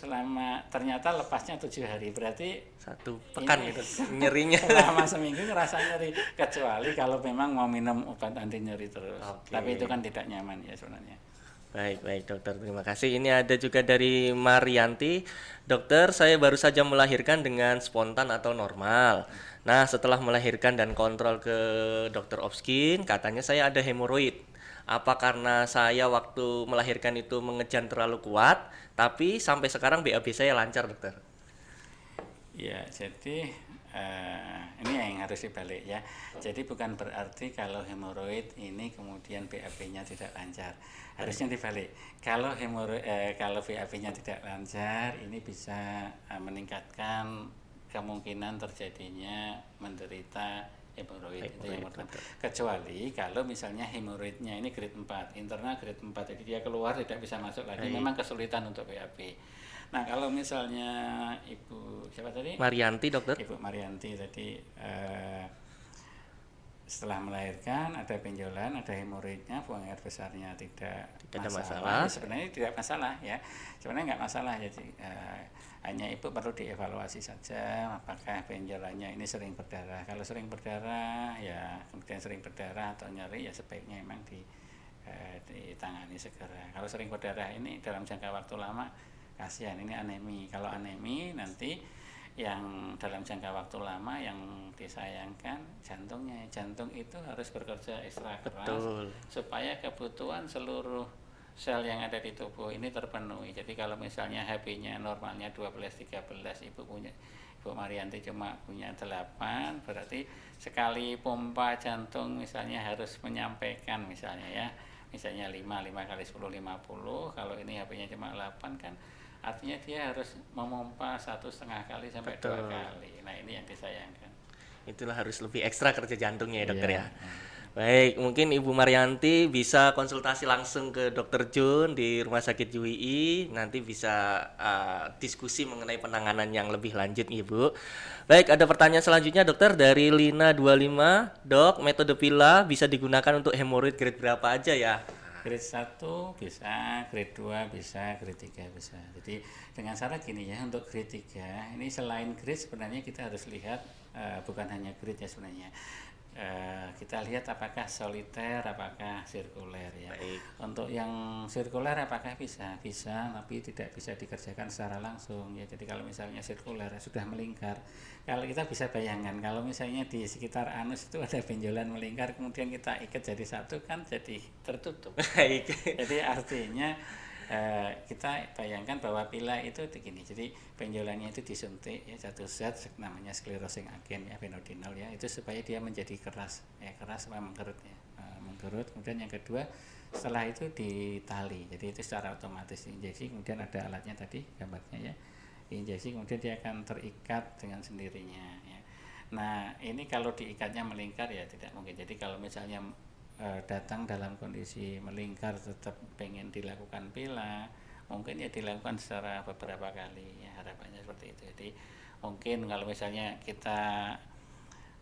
ternyata lepasnya 7 hari, berarti 1 pekan itu nyerinya. Selama seminggu ngerasa nyeri, kecuali kalau memang mau minum obat anti nyeri terus. Tapi itu kan tidak nyaman ya sebenarnya. Baik dokter, terima kasih. Ini ada juga dari Marianti. Dokter, saya baru saja melahirkan dengan spontan atau normal. Nah, setelah melahirkan dan kontrol ke dokter Opskin, katanya saya ada hemoroid. Apa karena saya waktu melahirkan itu mengejan terlalu kuat, tapi sampai sekarang BAB saya lancar, dokter? Ya, jadi ini yang harus dibalik ya. Jadi bukan berarti kalau hemoroid ini kemudian BAB-nya tidak lancar. Harusnya dibalik. Kalau BAB-nya tidak lancar, ini bisa meningkatkan kemungkinan terjadinya menderita hemoroid. Itu yang pertama. Kecuali kalau misalnya hemoroidnya ini grade 4, internal grade 4, jadi dia keluar tidak bisa masuk lagi, memang kesulitan untuk BAB. Nah kalau misalnya Ibu siapa tadi? Marianti dokter. Ibu Marianti tadi setelah melahirkan ada benjolan, ada hemoroidnya, buang air besarnya tidak ada masalah. Sebenarnya tidak masalah ya, sebenarnya nggak masalah. Jadi hanya Ibu perlu dievaluasi saja apakah benjolannya ini sering berdarah. Kalau sering berdarah ya kemudian sering berdarah atau nyeri ya sebaiknya memang ditangani segera. Kalau sering berdarah ini dalam jangka waktu lama kasihan, ini anemi. Kalau anemi nanti yang dalam jangka waktu lama yang disayangkan jantungnya. Jantung itu harus bekerja ekstra keras supaya kebutuhan seluruh sel yang ada di tubuh ini terpenuhi. Jadi kalau misalnya HP-nya normalnya 12-13, Ibu Marianti cuma punya 8, berarti sekali pompa jantung misalnya harus menyampaikan misalnya 5 kali 10 50. Kalau ini HP-nya cuma 8 kan artinya dia harus memompa 1,5 kali sampai 2 kali. Nah ini yang disayangkan. Itulah harus lebih ekstra kerja jantungnya ya dokter ya. Baik, mungkin Ibu Marianti bisa konsultasi langsung ke Dr. Jun di Rumah Sakit UII. Nanti bisa diskusi mengenai penanganan yang lebih lanjut Ibu. Baik, ada pertanyaan selanjutnya dokter dari Lina 25. Dok, metode pila bisa digunakan untuk hemoroid grade berapa aja ya? Grade 1 bisa, grade 2 bisa, grade 3 bisa. Jadi dengan syarat gini ya, untuk grade 3 ini selain grade sebenarnya kita harus lihat bukan hanya grade ya sebenarnya. Kita lihat apakah soliter, apakah sirkuler ya. Baik. Untuk yang sirkuler apakah bisa? Bisa, tapi tidak bisa dikerjakan secara langsung ya. Jadi kalau misalnya sirkuler sudah melingkar, kalau kita bisa bayangkan kalau misalnya di sekitar anus itu ada benjolan melingkar, kemudian kita ikat jadi satu kan jadi tertutup. Baik. Jadi artinya kita bayangkan bahwa pila itu begini, jadi benjolannya itu disuntik ya, satu zat namanya sclerosing agent ya, fenodinol ya, itu supaya dia menjadi keras ya, keras sama mengkerut ya, mengkerut. Kemudian yang kedua setelah itu ditali, jadi itu secara otomatis injeksi, kemudian ada alatnya tadi gambarnya ya, injeksi kemudian dia akan terikat dengan sendirinya ya. Nah ini kalau diikatnya melingkar ya tidak mungkin. Jadi kalau misalnya datang dalam kondisi melingkar tetap pengen dilakukan pila, mungkin ya dilakukan secara beberapa kali ya, harapannya seperti itu. Jadi mungkin kalau misalnya kita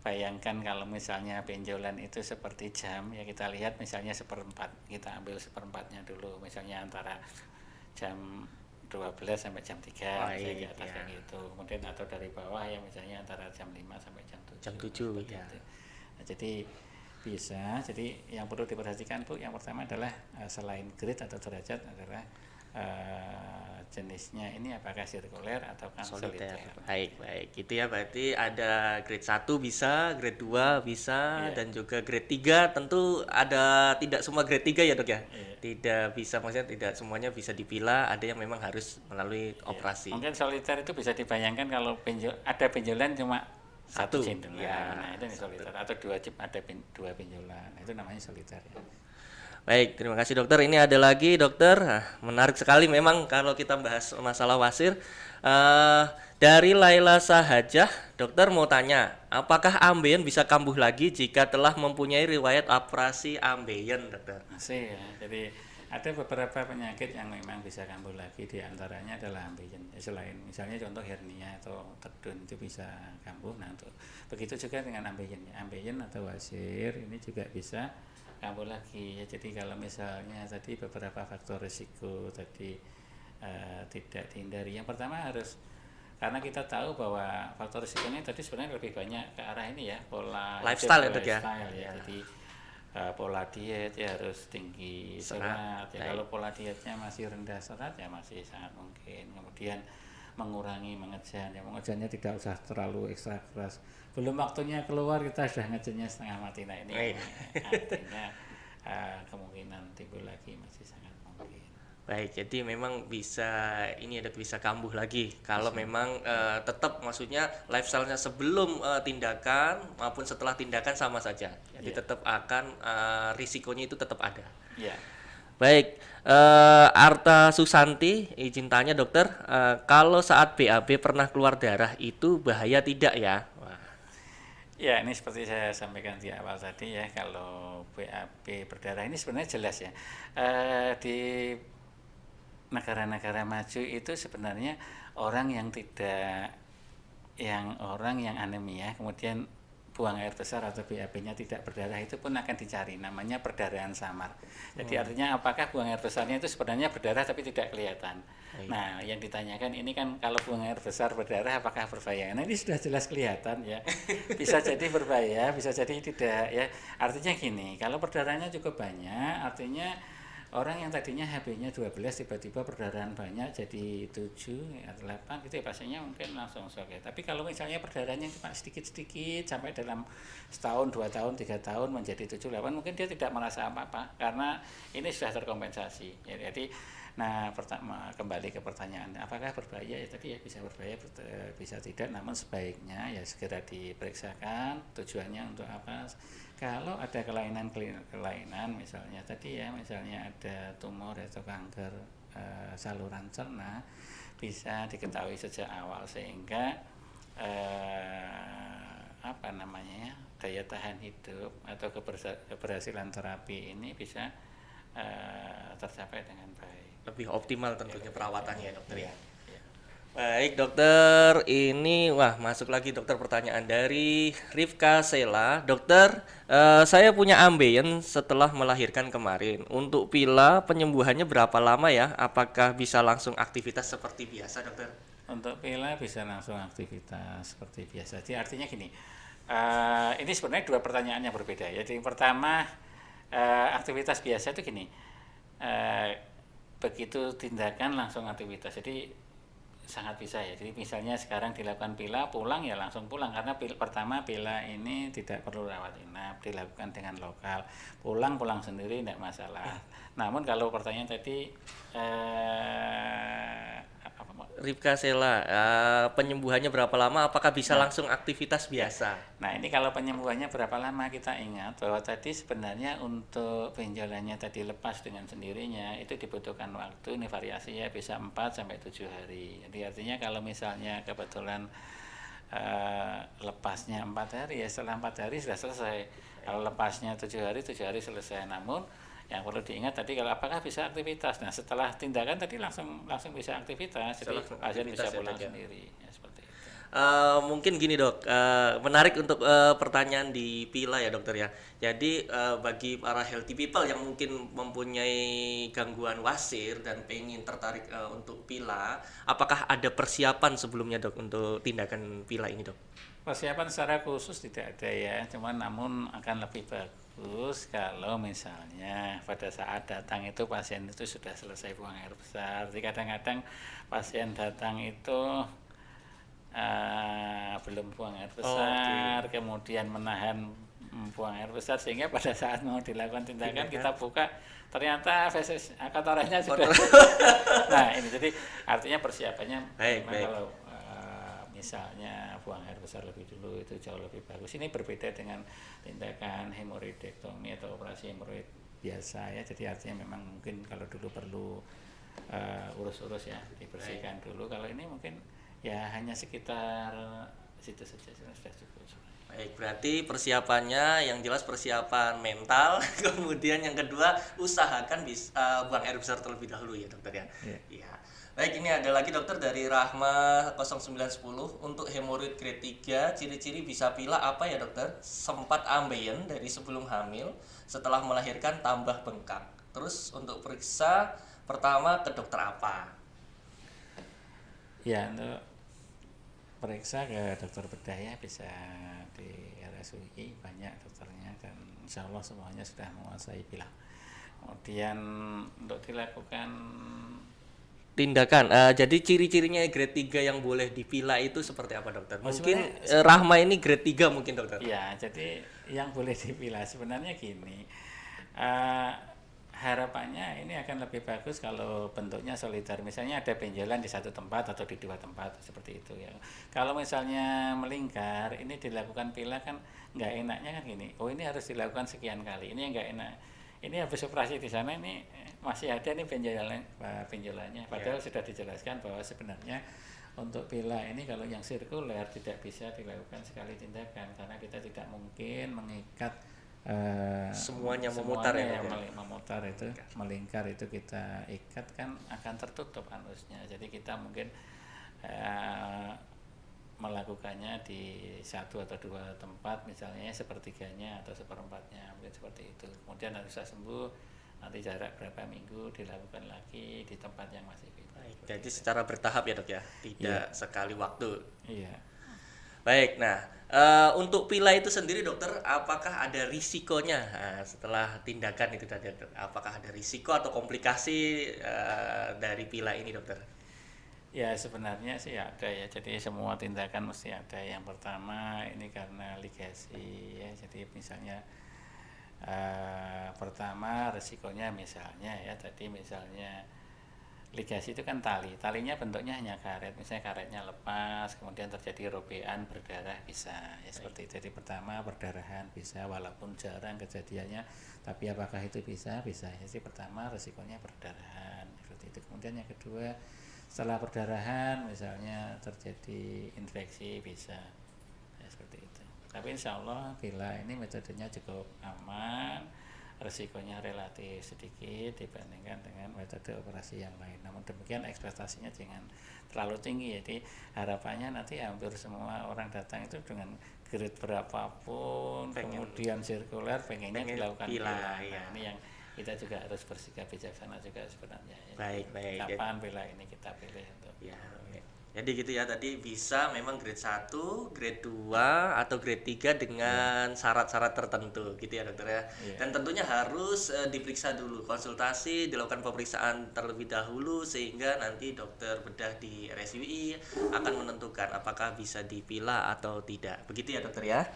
bayangkan kalau misalnya benjolan itu seperti jam ya, kita lihat misalnya seperempat, kita ambil seperempatnya dulu, misalnya antara jam 12 sampai jam 3 misalnya di atas kayak gitu. Kemudian atau dari bawah ya misalnya antara jam 5 sampai jam 7. Jam 7 ya. Nah, jadi bisa. Jadi yang perlu diperhatikan Bu, yang pertama adalah selain grade atau derajat adalah jenisnya ini apakah sirkuler atau soliter. Baik. Itu ya, berarti ada grade 1 bisa, grade 2 bisa, dan juga grade 3 tentu ada, tidak semua grade 3 ya Dok ya? Tidak bisa, maksudnya tidak semuanya bisa dipila, ada yang memang harus melalui operasi. Mungkin soliter itu bisa dibayangkan kalau ada benjolan cuma satu jenderal, nah itu soliter, atau ada dua benjolan, itu namanya soliter ya. Baik, terima kasih dokter. Ini ada lagi dokter, menarik sekali memang kalau kita bahas masalah wasir. Dari Laila Sahajah, dokter mau tanya, apakah ambeien bisa kambuh lagi jika telah mempunyai riwayat operasi ambeien, dokter? Masih ya, jadi ada beberapa penyakit yang memang bisa kambuh lagi, diantaranya adalah ambeien. Selain misalnya contoh hernia atau tedun itu bisa kambuh. Nah, begitu juga dengan ambeien. Ambeien atau wasir ini juga bisa kambuh lagi ya. Jadi kalau misalnya tadi beberapa faktor risiko tadi tidak dihindari. Yang pertama harus, karena kita tahu bahwa faktor risikonya tadi sebenarnya lebih banyak ke arah ini ya, pola lifestyle hidup, ya. Ya. Jadi pola diet ya harus tinggi serat ya. Kalau pola dietnya masih rendah serat ya masih sangat mungkin. Kemudian mengurangi mengejan ya, mengejannya tidak usah terlalu ekstra keras, belum waktunya keluar kita sudah ngejannya setengah mati. Nah ini artinya kemungkinan timbul lagi masih sangat mungkin. Baik, jadi memang bisa ini ada bisa kambuh lagi kalau memang tetap, maksudnya lifestyle-nya sebelum tindakan maupun setelah tindakan sama saja. Jadi tetap akan risikonya itu tetap ada. Ya. Baik, Arta Susanti izin tanya dokter, kalau saat BAB pernah keluar darah itu bahaya tidak ya? Wah. Ya, ini seperti saya sampaikan di awal tadi ya, kalau BAB berdarah ini sebenarnya jelas ya. Di negara-negara maju itu sebenarnya orang yang anemia kemudian buang air besar atau BAB-nya tidak berdarah itu pun akan dicari, namanya perdarahan samar. Jadi artinya apakah buang air besarnya itu sebenarnya berdarah tapi tidak kelihatan. Nah, yang ditanyakan ini kan kalau buang air besar berdarah apakah berbahaya? Nah, ini sudah jelas kelihatan ya. Bisa jadi berbahaya, bisa jadi tidak ya. Artinya gini, kalau perdarahannya cukup banyak, artinya orang yang tadinya HB-nya 12 tiba-tiba perdarahan banyak jadi 7 atau 8 gitu ya, pasiennya mungkin langsung shock ya. Tapi kalau misalnya perdarahannya cuma sedikit-sedikit sampai dalam setahun, 2 tahun, 3 tahun menjadi 7, 8, mungkin dia tidak merasa apa-apa karena ini sudah terkompensasi ya. Jadi pertama kembali ke pertanyaan apakah berbahaya ya, tadi ya bisa berbahaya bisa tidak, namun sebaiknya ya segera diperiksakan tujuannya untuk apa. Kalau ada kelainan misalnya tadi ya, misalnya ada tumor atau kanker saluran cerna, bisa diketahui sejak awal sehingga daya tahan hidup atau keberhasilan terapi ini bisa tercapai dengan baik. Lebih optimal tentunya perawatannya ya dokter ya. Baik dokter, ini wah masuk lagi dokter pertanyaan dari Rifka Sela. Dokter, saya punya ambeien setelah melahirkan kemarin. Untuk Pila penyembuhannya berapa lama ya? Apakah bisa langsung aktivitas seperti biasa dokter? Untuk pila bisa langsung aktivitas seperti biasa. Jadi artinya gini, ini sebenarnya dua pertanyaan yang berbeda ya. Jadi yang pertama, aktivitas biasa itu gini, eh, begitu tindakan langsung aktivitas. Jadi sangat bisa ya. Jadi misalnya sekarang dilakukan pila, pulang ya langsung pulang karena pertama pila ini tidak perlu rawat inap, dilakukan dengan lokal. Pulang sendiri tidak masalah. Namun kalau pertanyaan tadi apa Rifka Sela, penyembuhannya berapa lama? Apakah bisa langsung aktivitas biasa? Nah, ini kalau penyembuhannya berapa lama, kita ingat bahwa tadi sebenarnya untuk benjolannya tadi lepas dengan sendirinya itu dibutuhkan waktu, ini variasinya bisa 4 sampai 7 hari. Jadi artinya kalau misalnya kebetulan lepasnya 4 hari ya setelah 4 hari sudah selesai. Kalau lepasnya 7 hari selesai. Namun yang perlu diingat tadi kalau apakah bisa aktivitas. Nah, setelah tindakan tadi langsung bisa aktivitas. Jadi Langsung pasien bisa aktivitas ya, pulang Dok, ya? sendiri ya seperti itu. Mungkin gini dok, menarik untuk pertanyaan di Pila ya dokter ya. Jadi bagi para healthy people yang mungkin mempunyai gangguan wasir dan pengen tertarik untuk Pila, apakah ada persiapan sebelumnya dok untuk tindakan Pila ini dok? Persiapan secara khusus tidak ada ya, cuman namun akan lebih bagus kalau misalnya pada saat datang itu pasien itu sudah selesai buang air besar. Jadi kadang-kadang pasien datang itu belum buang air besar, kemudian menahan buang air besar sehingga pada saat mau dilakukan tindakan kita buka ternyata feses kotorannya sudah. Nah ini jadi artinya persiapannya Baik, memang baik. kalau misalnya buang air besar lebih dulu itu jauh lebih bagus. Ini berbeda dengan tindakan hemoroidektomi atau operasi hemoroid biasa ya. Jadi artinya memang mungkin kalau dulu perlu urus-urus ya, dibersihkan dulu. Kalau ini mungkin ya hanya sekitar situ saja sudah cukup. Baik, berarti persiapannya yang jelas persiapan mental, kemudian yang kedua usahakan bisa buang air besar terlebih dahulu ya dokter ya. Iya. Iya. Baik, ini ada lagi dokter dari Rahma 0910 untuk hemoroid grade 3, ciri-ciri bisa Pila apa ya dokter? Sempat ambeien dari sebelum hamil, setelah melahirkan tambah bengkak. Terus untuk periksa pertama ke dokter apa? Ya, untuk periksa ke dokter bedah ya bisa di RSUI banyak dokternya dan insya Allah semuanya sudah menguasai pilah. Kemudian untuk dilakukan Tindakan, jadi ciri-cirinya grade 3 yang boleh dipila itu seperti apa dokter? Mungkin sebenarnya Rahma ini grade 3 mungkin dokter. ya, jadi yang boleh dipilah sebenarnya gini, eh, harapannya ini akan lebih bagus kalau bentuknya solidar. Misalnya ada benjolan di satu tempat atau di dua tempat seperti itu ya. Kalau misalnya melingkar, ini dilakukan pilah kan nggak enaknya kan gini. Oh ini harus dilakukan sekian kali. Ini yang nggak enak. Ini habis operasi di sana ini masih ada nih benjolannya. Padahal sudah dijelaskan bahwa sebenarnya untuk pilah ini kalau yang sirkuler tidak bisa dilakukan sekali tindakan karena kita tidak mungkin mengikat Semuanya memutar ya, yang Dok, ya? memutar itu melingkar itu kita ikat kan akan tertutup anusnya. Jadi kita mungkin melakukannya di satu atau dua tempat misalnya sepertiganya atau seperempatnya mungkin seperti itu. Kemudian harus sembuh nanti jarak berapa minggu dilakukan lagi di tempat yang masih beda. Jadi secara bertahap ya dok ya, tidak sekali waktu. Iya. Baik, nah untuk pila itu sendiri dokter, apakah ada risikonya setelah tindakan itu tadi dok? Apakah ada risiko atau komplikasi dari pila ini dokter? Ya sebenarnya sih ada ya. Jadi semua tindakan mesti ada. Yang pertama ini karena ligasi ya. Jadi misalnya pertama resikonya misalnya ya tadi misalnya ligasi itu kan talinya bentuknya hanya karet, misalnya karetnya lepas kemudian terjadi robean berdarah bisa ya seperti itu. Jadi pertama perdarahan bisa walaupun jarang kejadiannya, tapi apakah itu bisa ya. Jadi pertama resikonya perdarahan seperti itu. Kemudian yang kedua setelah perdarahan misalnya terjadi infeksi bisa ya seperti itu. Tapi insya Allah bila ini metodenya cukup aman, resikonya relatif sedikit dibandingkan dengan metode operasi yang lain. Namun demikian ekspektasinya jangan terlalu tinggi. Jadi harapannya nanti hampir semua orang datang itu dengan grade berapapun, kemudian sirkuler pengen dilakukan pila. Ya. Nah, ini yang kita juga harus bersikap bijaksana juga sebenarnya. Baik. Kapan pila ini kita pilih untuk Ya. Jadi gitu ya, tadi bisa memang grade 1, grade 2 atau grade 3 dengan syarat-syarat tertentu gitu ya dokter ya. Dan tentunya harus diperiksa dulu, konsultasi, dilakukan pemeriksaan terlebih dahulu sehingga nanti dokter bedah di RSUI akan menentukan apakah bisa dipila atau tidak. Begitu ya dokter ya.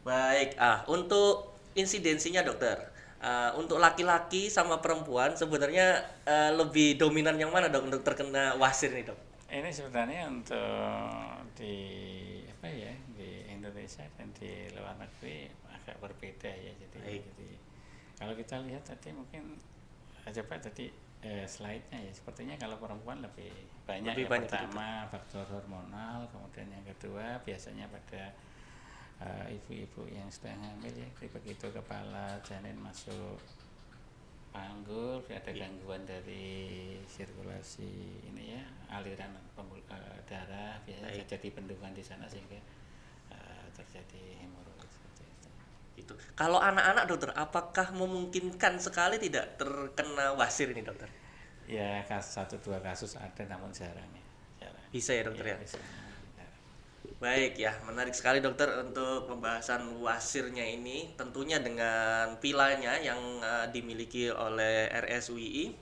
Baik, untuk insidensinya dokter. Untuk laki-laki sama perempuan sebenarnya lebih dominan yang mana dok untuk terkena wasir nih dok? Ini sebenarnya untuk di di Indonesia dan di luar negeri agak berbeda ya. Jadi kalau kita lihat tadi mungkin coba tadi slide-nya ya, sepertinya kalau perempuan lebih banyak. Yang pertama faktor hormonal, kemudian yang kedua biasanya pada ibu-ibu yang sedang hamil ya, begitu kepala janin masuk panggul, ada gangguan dari sirkulasi ini ya, aliran darah, biasanya terjadi bendungan di sana sehingga terjadi hemoroid seperti itu. Itu. Kalau anak-anak dokter, apakah memungkinkan sekali tidak terkena wasir ini dokter? Ya 1-2 kasus ada namun jarang ya. Bisa ya dokter ya? Bisa. Baik ya, menarik sekali dokter untuk pembahasan wasirnya ini, tentunya dengan pilanya yang dimiliki oleh RSUI.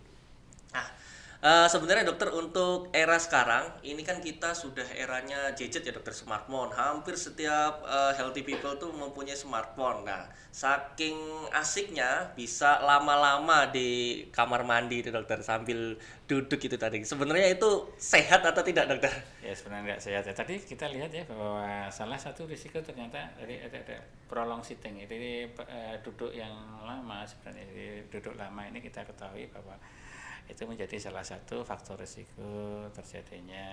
Sebenarnya dokter untuk era sekarang ini kan kita sudah eranya gadget ya dokter, smartphone. Hampir setiap healthy people tuh mempunyai smartphone. Nah, saking asiknya bisa lama-lama di kamar mandi itu dokter sambil duduk itu tadi. Sebenarnya itu sehat atau tidak dokter? Ya sebenarnya nggak sehat ya. Tadi kita lihat ya bahwa salah satu risiko ternyata ada prolong sitting. Jadi duduk yang lama sebenarnya. Jadi duduk lama ini kita ketahui bahwa itu menjadi salah satu faktor risiko terjadinya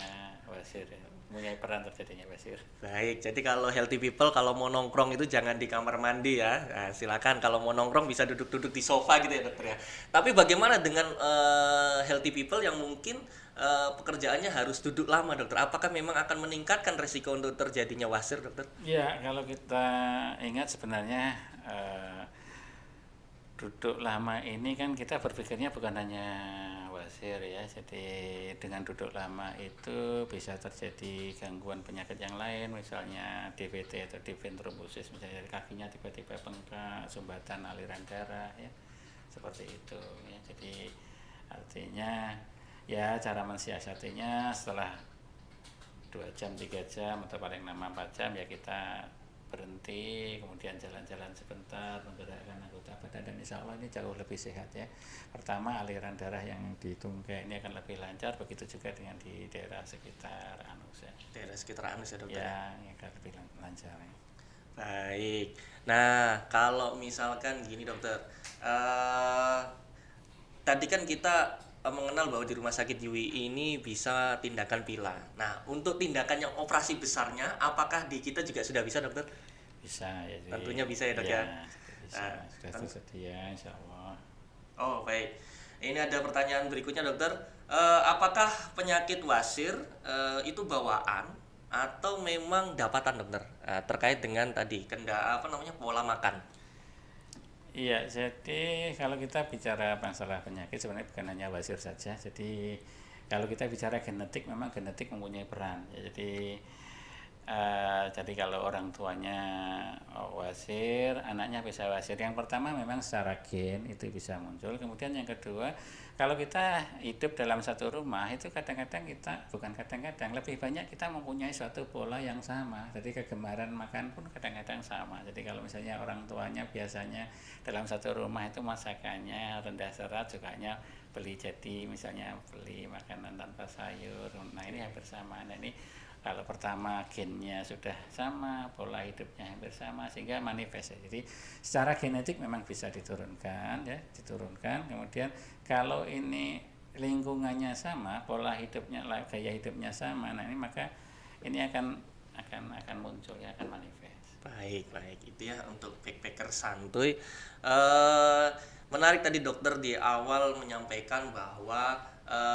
wasir, mempunyai peran terjadinya wasir. Baik, jadi kalau healthy people kalau mau nongkrong itu jangan di kamar mandi ya. Nah, silakan kalau mau nongkrong bisa duduk-duduk di sofa gitu ya dokter ya. Tapi bagaimana dengan healthy people yang mungkin pekerjaannya harus duduk lama dokter? Apakah memang akan meningkatkan risiko untuk terjadinya wasir dokter? Ya kalau kita ingat sebenarnya duduk lama ini kan kita berpikirnya bukan hanya wasir ya. Jadi dengan duduk lama itu bisa terjadi gangguan penyakit yang lain, misalnya DVT atau deep vein thrombosis, misalnya kakinya tiba-tiba bengkak, sumbatan aliran darah ya, seperti itu ya. Jadi artinya ya cara mensiasatinya setelah 2 jam 3 jam atau paling lama 4 jam ya kita berhenti, kemudian jalan-jalan sebentar, menggerakkan anggota badan, dan insya Allah ini jauh lebih sehat ya. Pertama aliran darah yang di tungkai ini akan lebih lancar, begitu juga dengan di daerah sekitar anus ya. Daerah sekitar anus ya dokter? Ya, yang akan lebih lancar ya. Baik, nah kalau misalkan gini dokter, tadi kan kita mengenal bahwa di rumah sakit UI ini bisa tindakan pila. Nah, untuk tindakan yang operasi besarnya, apakah di kita juga sudah bisa dokter? Bisa ya. Jadi, tentunya bisa ya dok ya. Bisa, sudah tersedia insya Allah. Oh baik, ini ada pertanyaan berikutnya dokter. Apakah penyakit wasir itu bawaan atau memang dapatan dokter? Terkait dengan tadi pola makan. Iya, jadi kalau kita bicara masalah penyakit sebenarnya bukan hanya wasir saja. Jadi kalau kita bicara genetik, memang genetik mempunyai peran. Ya, jadi kalau orang tuanya wasir, anaknya bisa wasir. Yang pertama memang secara gen itu bisa muncul. Kemudian yang kedua, kalau kita hidup dalam satu rumah itu kadang-kadang lebih banyak kita mempunyai suatu pola yang sama. Jadi kegemaran makan pun kadang-kadang sama. Jadi kalau misalnya orang tuanya biasanya dalam satu rumah itu masakannya rendah serat, sukanya beli makanan tanpa sayur. Nah ini hampir sama. Nah ini kalau pertama gennya sudah sama, pola hidupnya hampir sama sehingga manifest ya. Jadi secara genetik memang bisa diturunkan. Kemudian kalau ini lingkungannya sama, pola hidupnya, gaya hidupnya sama, nah ini maka ini akan muncul ya, akan manifest. Baik, baik. Itu ya untuk backpacker santuy. Eh Menarik tadi dokter di awal menyampaikan bahwa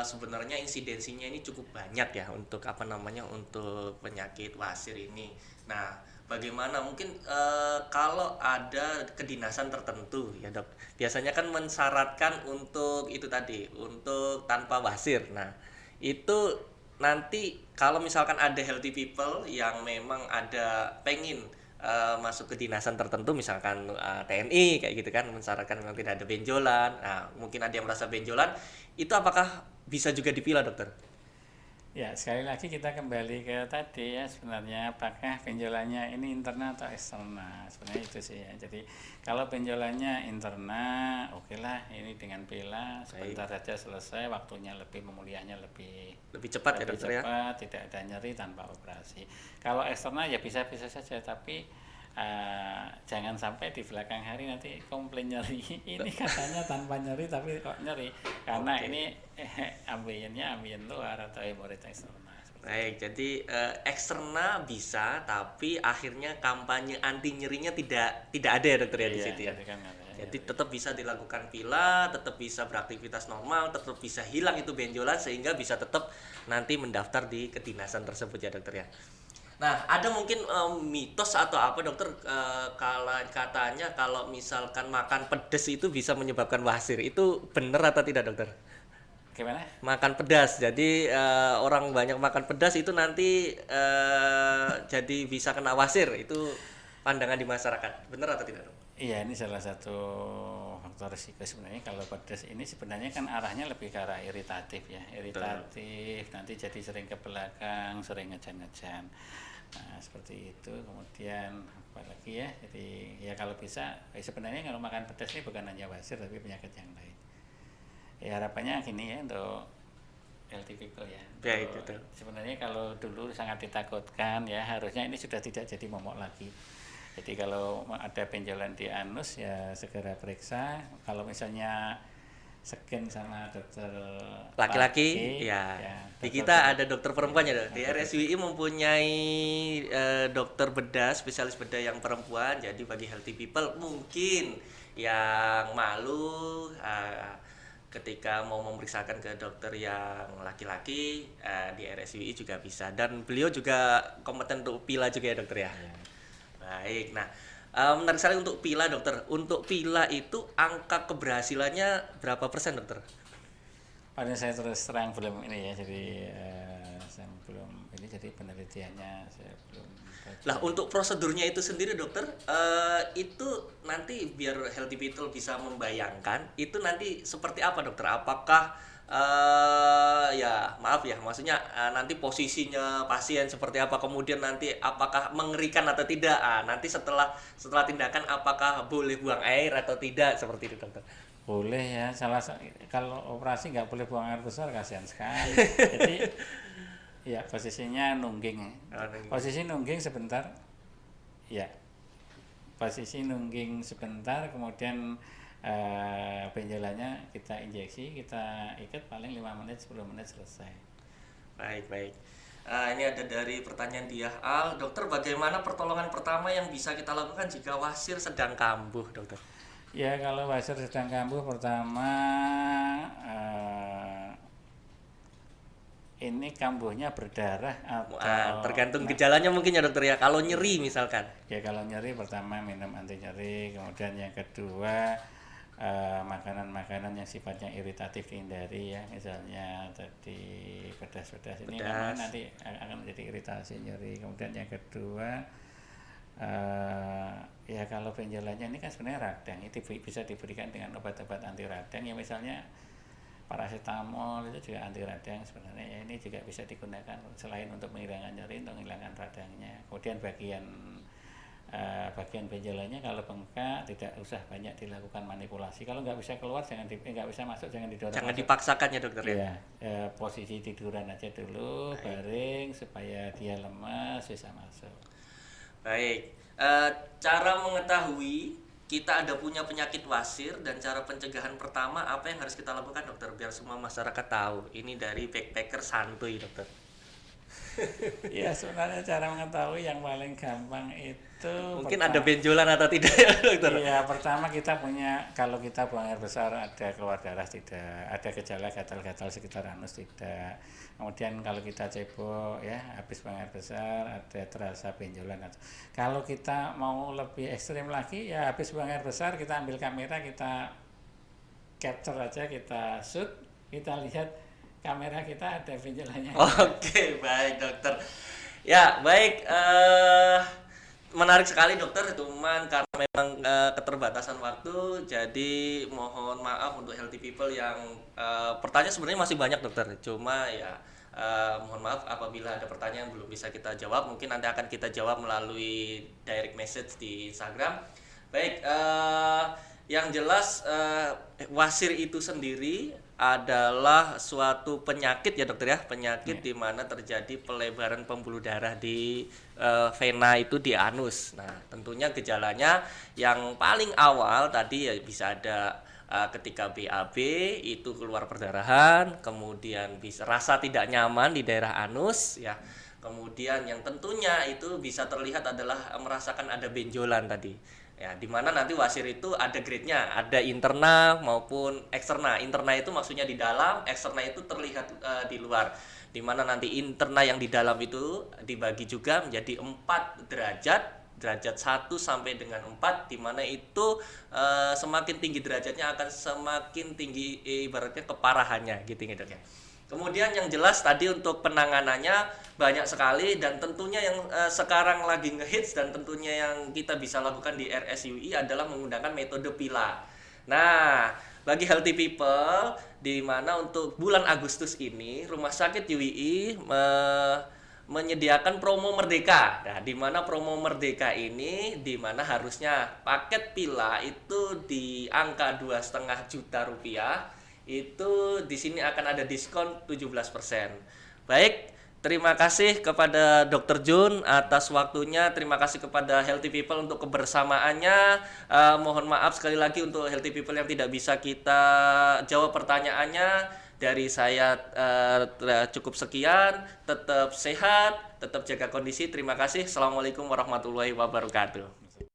sebenarnya insidensinya ini cukup banyak ya untuk apa namanya untuk penyakit wasir ini. Nah, bagaimana mungkin kalau ada kedinasan tertentu ya dok, biasanya kan mensyaratkan untuk itu tadi untuk tanpa wasir. Nah, itu nanti kalau misalkan ada healthy people yang memang ada pengen masuk ke dinasan tertentu misalkan TNI kayak gitu kan mensyaratkan memang tidak ada benjolan. Nah, mungkin ada yang merasa benjolan, itu apakah bisa juga dipilah dokter? Ya, sekali lagi kita kembali ke tadi ya, sebenarnya apakah benjolannya ini internal atau eksternal. Sebenarnya itu sih ya. Jadi kalau benjolannya internal, oke lah ini dengan pila sebentar saja selesai, waktunya lebih, pemulihannya lebih Lebih cepat ya lebih dokter ya? cepat, tidak ada nyeri tanpa operasi. Kalau eksternal ya bisa-bisa saja, tapi jangan sampai di belakang hari nanti komplain nyeri. Ini katanya tanpa nyeri tapi kok nyeri, karena Oke. ini ambiennya ambien luar atau hemoroid eksternal. Baik, jadi eksternal bisa, tapi akhirnya kampanye anti nyerinya tidak ada ya dokter ya di Iya, situ ya. jadi kan ada Jadi nyeri. tetap bisa dilakukan pila, tetap bisa beraktivitas normal, tetap bisa hilang itu benjolan sehingga bisa tetap nanti mendaftar di kedinasan tersebut ya dokter ya. Nah, ada mungkin mitos atau apa dokter kalau katanya kalau misalkan makan pedas itu bisa menyebabkan wasir. Itu benar atau tidak dokter? Gimana? Makan pedas. Jadi orang banyak makan pedas itu nanti jadi bisa kena wasir. Itu pandangan di masyarakat. Benar atau tidak, Dok? Iya, ini salah satu faktor risiko sebenarnya. Kalau pedas ini sebenarnya kan arahnya lebih ke arah iritatif ya, iritatif nanti jadi sering ke belakang, sering ngejan-ngejan. Nah, seperti itu. Kemudian apalagi ya, jadi ya kalau bisa sebenarnya kalau makan pedas ini bukan hanya wasir tapi penyakit yang lain. Ya harapannya gini ya untuk healthy people ya. Baik, Untuk- betul. Sebenarnya kalau dulu sangat ditakutkan ya, harusnya ini sudah tidak jadi momok lagi. Jadi kalau ada benjolan di anus ya segera periksa. Kalau misalnya scan sama dokter Laki-laki, ya. Di kita ada dokter perempuan ya, Dok. Di RSWI mempunyai dokter bedah, spesialis bedah yang perempuan. Jadi bagi healthy people mungkin yang malu ketika mau memeriksakan ke dokter yang laki-laki di RSWI juga bisa. Dan beliau juga kompeten untuk pila juga ya dokter ya. Baik, nah menarik sekali untuk pila dokter. Untuk pila itu angka keberhasilannya berapa persen dokter? Pada saya terus terang belum ini ya, jadi saya belum ini, jadi penelitiannya saya belum baca. Lah untuk prosedurnya itu sendiri dokter, itu nanti biar healthy people bisa membayangkan itu nanti seperti apa dokter? Apakah ya maaf ya, maksudnya nanti posisinya pasien seperti apa, kemudian nanti apakah mengerikan atau tidak? Nanti setelah tindakan apakah boleh buang air atau tidak seperti itu dokter? Boleh ya, kalau operasi nggak boleh buang air besar, kasihan sekali. Jadi ya posisinya nungging. Nungging. Posisi nungging sebentar. Ya. Posisi nungging sebentar, kemudian benjolannya kita injeksi, kita ikat paling 5 menit 10 menit selesai. Baik, baik. Ini ada dari pertanyaan Diah Al, dokter bagaimana pertolongan pertama yang bisa kita lakukan jika wasir sedang kambuh dokter? Ya kalau wasir sedang kambuh, pertama ini kambuhnya berdarah atau Tergantung gejalanya mungkin ya dokter ya. Kalau nyeri misalkan. ya kalau nyeri pertama minum anti nyeri, kemudian yang kedua makanan-makanan yang sifatnya iritatif dihindari ya, misalnya tadi pedas-pedas ini memang nanti akan menjadi iritasi nyeri. Kemudian yang kedua ya kalau benjolannya ini kan sebenarnya radang, itu bisa diberikan dengan obat-obat anti radang ya, misalnya paracetamol itu juga anti radang sebenarnya ya, ini juga bisa digunakan selain untuk menghilangkan nyeri, untuk menghilangkan radangnya. Kemudian bagian benjolannya kalau bengkak tidak usah banyak dilakukan manipulasi. Kalau nggak bisa keluar nggak bisa masuk, jangan didorong. Jangan masuk. dipaksakan ya dokter ya. Ya, posisi tiduran aja dulu, baring supaya dia lemas bisa masuk. Baik. Cara mengetahui kita ada punya penyakit wasir dan cara pencegahan pertama apa yang harus kita lakukan dokter biar semua masyarakat tahu. Ini dari backpacker santuy dokter. Ya sebenarnya cara mengetahui yang paling gampang itu Mungkin ada benjolan atau tidak ya dokter? Iya, pertama kita punya, kalau kita buang air besar ada keluar darah tidak, ada gejala gatal-gatal sekitar anus tidak. Kemudian kalau kita cebok ya, habis buang air besar ada terasa benjolan atau kalau kita mau lebih ekstrim lagi ya habis buang air besar kita ambil kamera, kita capture aja, kita shoot, kita lihat kamera kita ada benjolannya. Oke, baik dokter. Ya, baik. Menarik sekali dokter. Cuman karena memang keterbatasan waktu, jadi mohon maaf untuk healthy people yang pertanyaan sebenarnya masih banyak dokter. Cuma ya mohon maaf apabila ada pertanyaan yang belum bisa kita jawab. Mungkin nanti akan kita jawab melalui direct message di Instagram. Baik, yang jelas wasir itu sendiri adalah suatu penyakit ya dokter ya, penyakit di mana terjadi pelebaran pembuluh darah di vena itu di anus. Nah, tentunya gejalanya yang paling awal tadi ya bisa ada ketika BAB itu keluar perdarahan, kemudian bisa rasa tidak nyaman di daerah anus ya. Kemudian yang tentunya itu bisa terlihat adalah merasakan ada benjolan tadi. Ya, di mana nanti wasir itu ada grade-nya, ada internal maupun eksternal. Internal itu maksudnya di dalam, eksternal itu terlihat di luar. Di mana nanti internal yang di dalam itu dibagi juga menjadi 4 derajat, derajat 1 sampai dengan 4, di mana itu semakin tinggi derajatnya akan semakin tinggi ibaratnya keparahannya gitu ya, Dok ya. Kemudian yang jelas tadi untuk penanganannya banyak sekali dan tentunya yang sekarang lagi ngehits dan tentunya yang kita bisa lakukan di RSUI adalah menggunakan metode PILA. Nah, bagi healthy people di mana untuk bulan Agustus ini Rumah Sakit UII menyediakan promo Merdeka. Nah, di mana promo Merdeka ini di mana harusnya paket PILA itu di angka 2,5 juta rupiah. Itu di sini akan ada diskon 17%. Baik, terima kasih kepada Dr. Jun atas waktunya. Terima kasih kepada Healthy People untuk kebersamaannya. Mohon maaf sekali lagi untuk Healthy People yang tidak bisa kita jawab pertanyaannya. Dari saya cukup sekian. Tetap sehat, tetap jaga kondisi. Terima kasih. Assalamualaikum warahmatullahi wabarakatuh.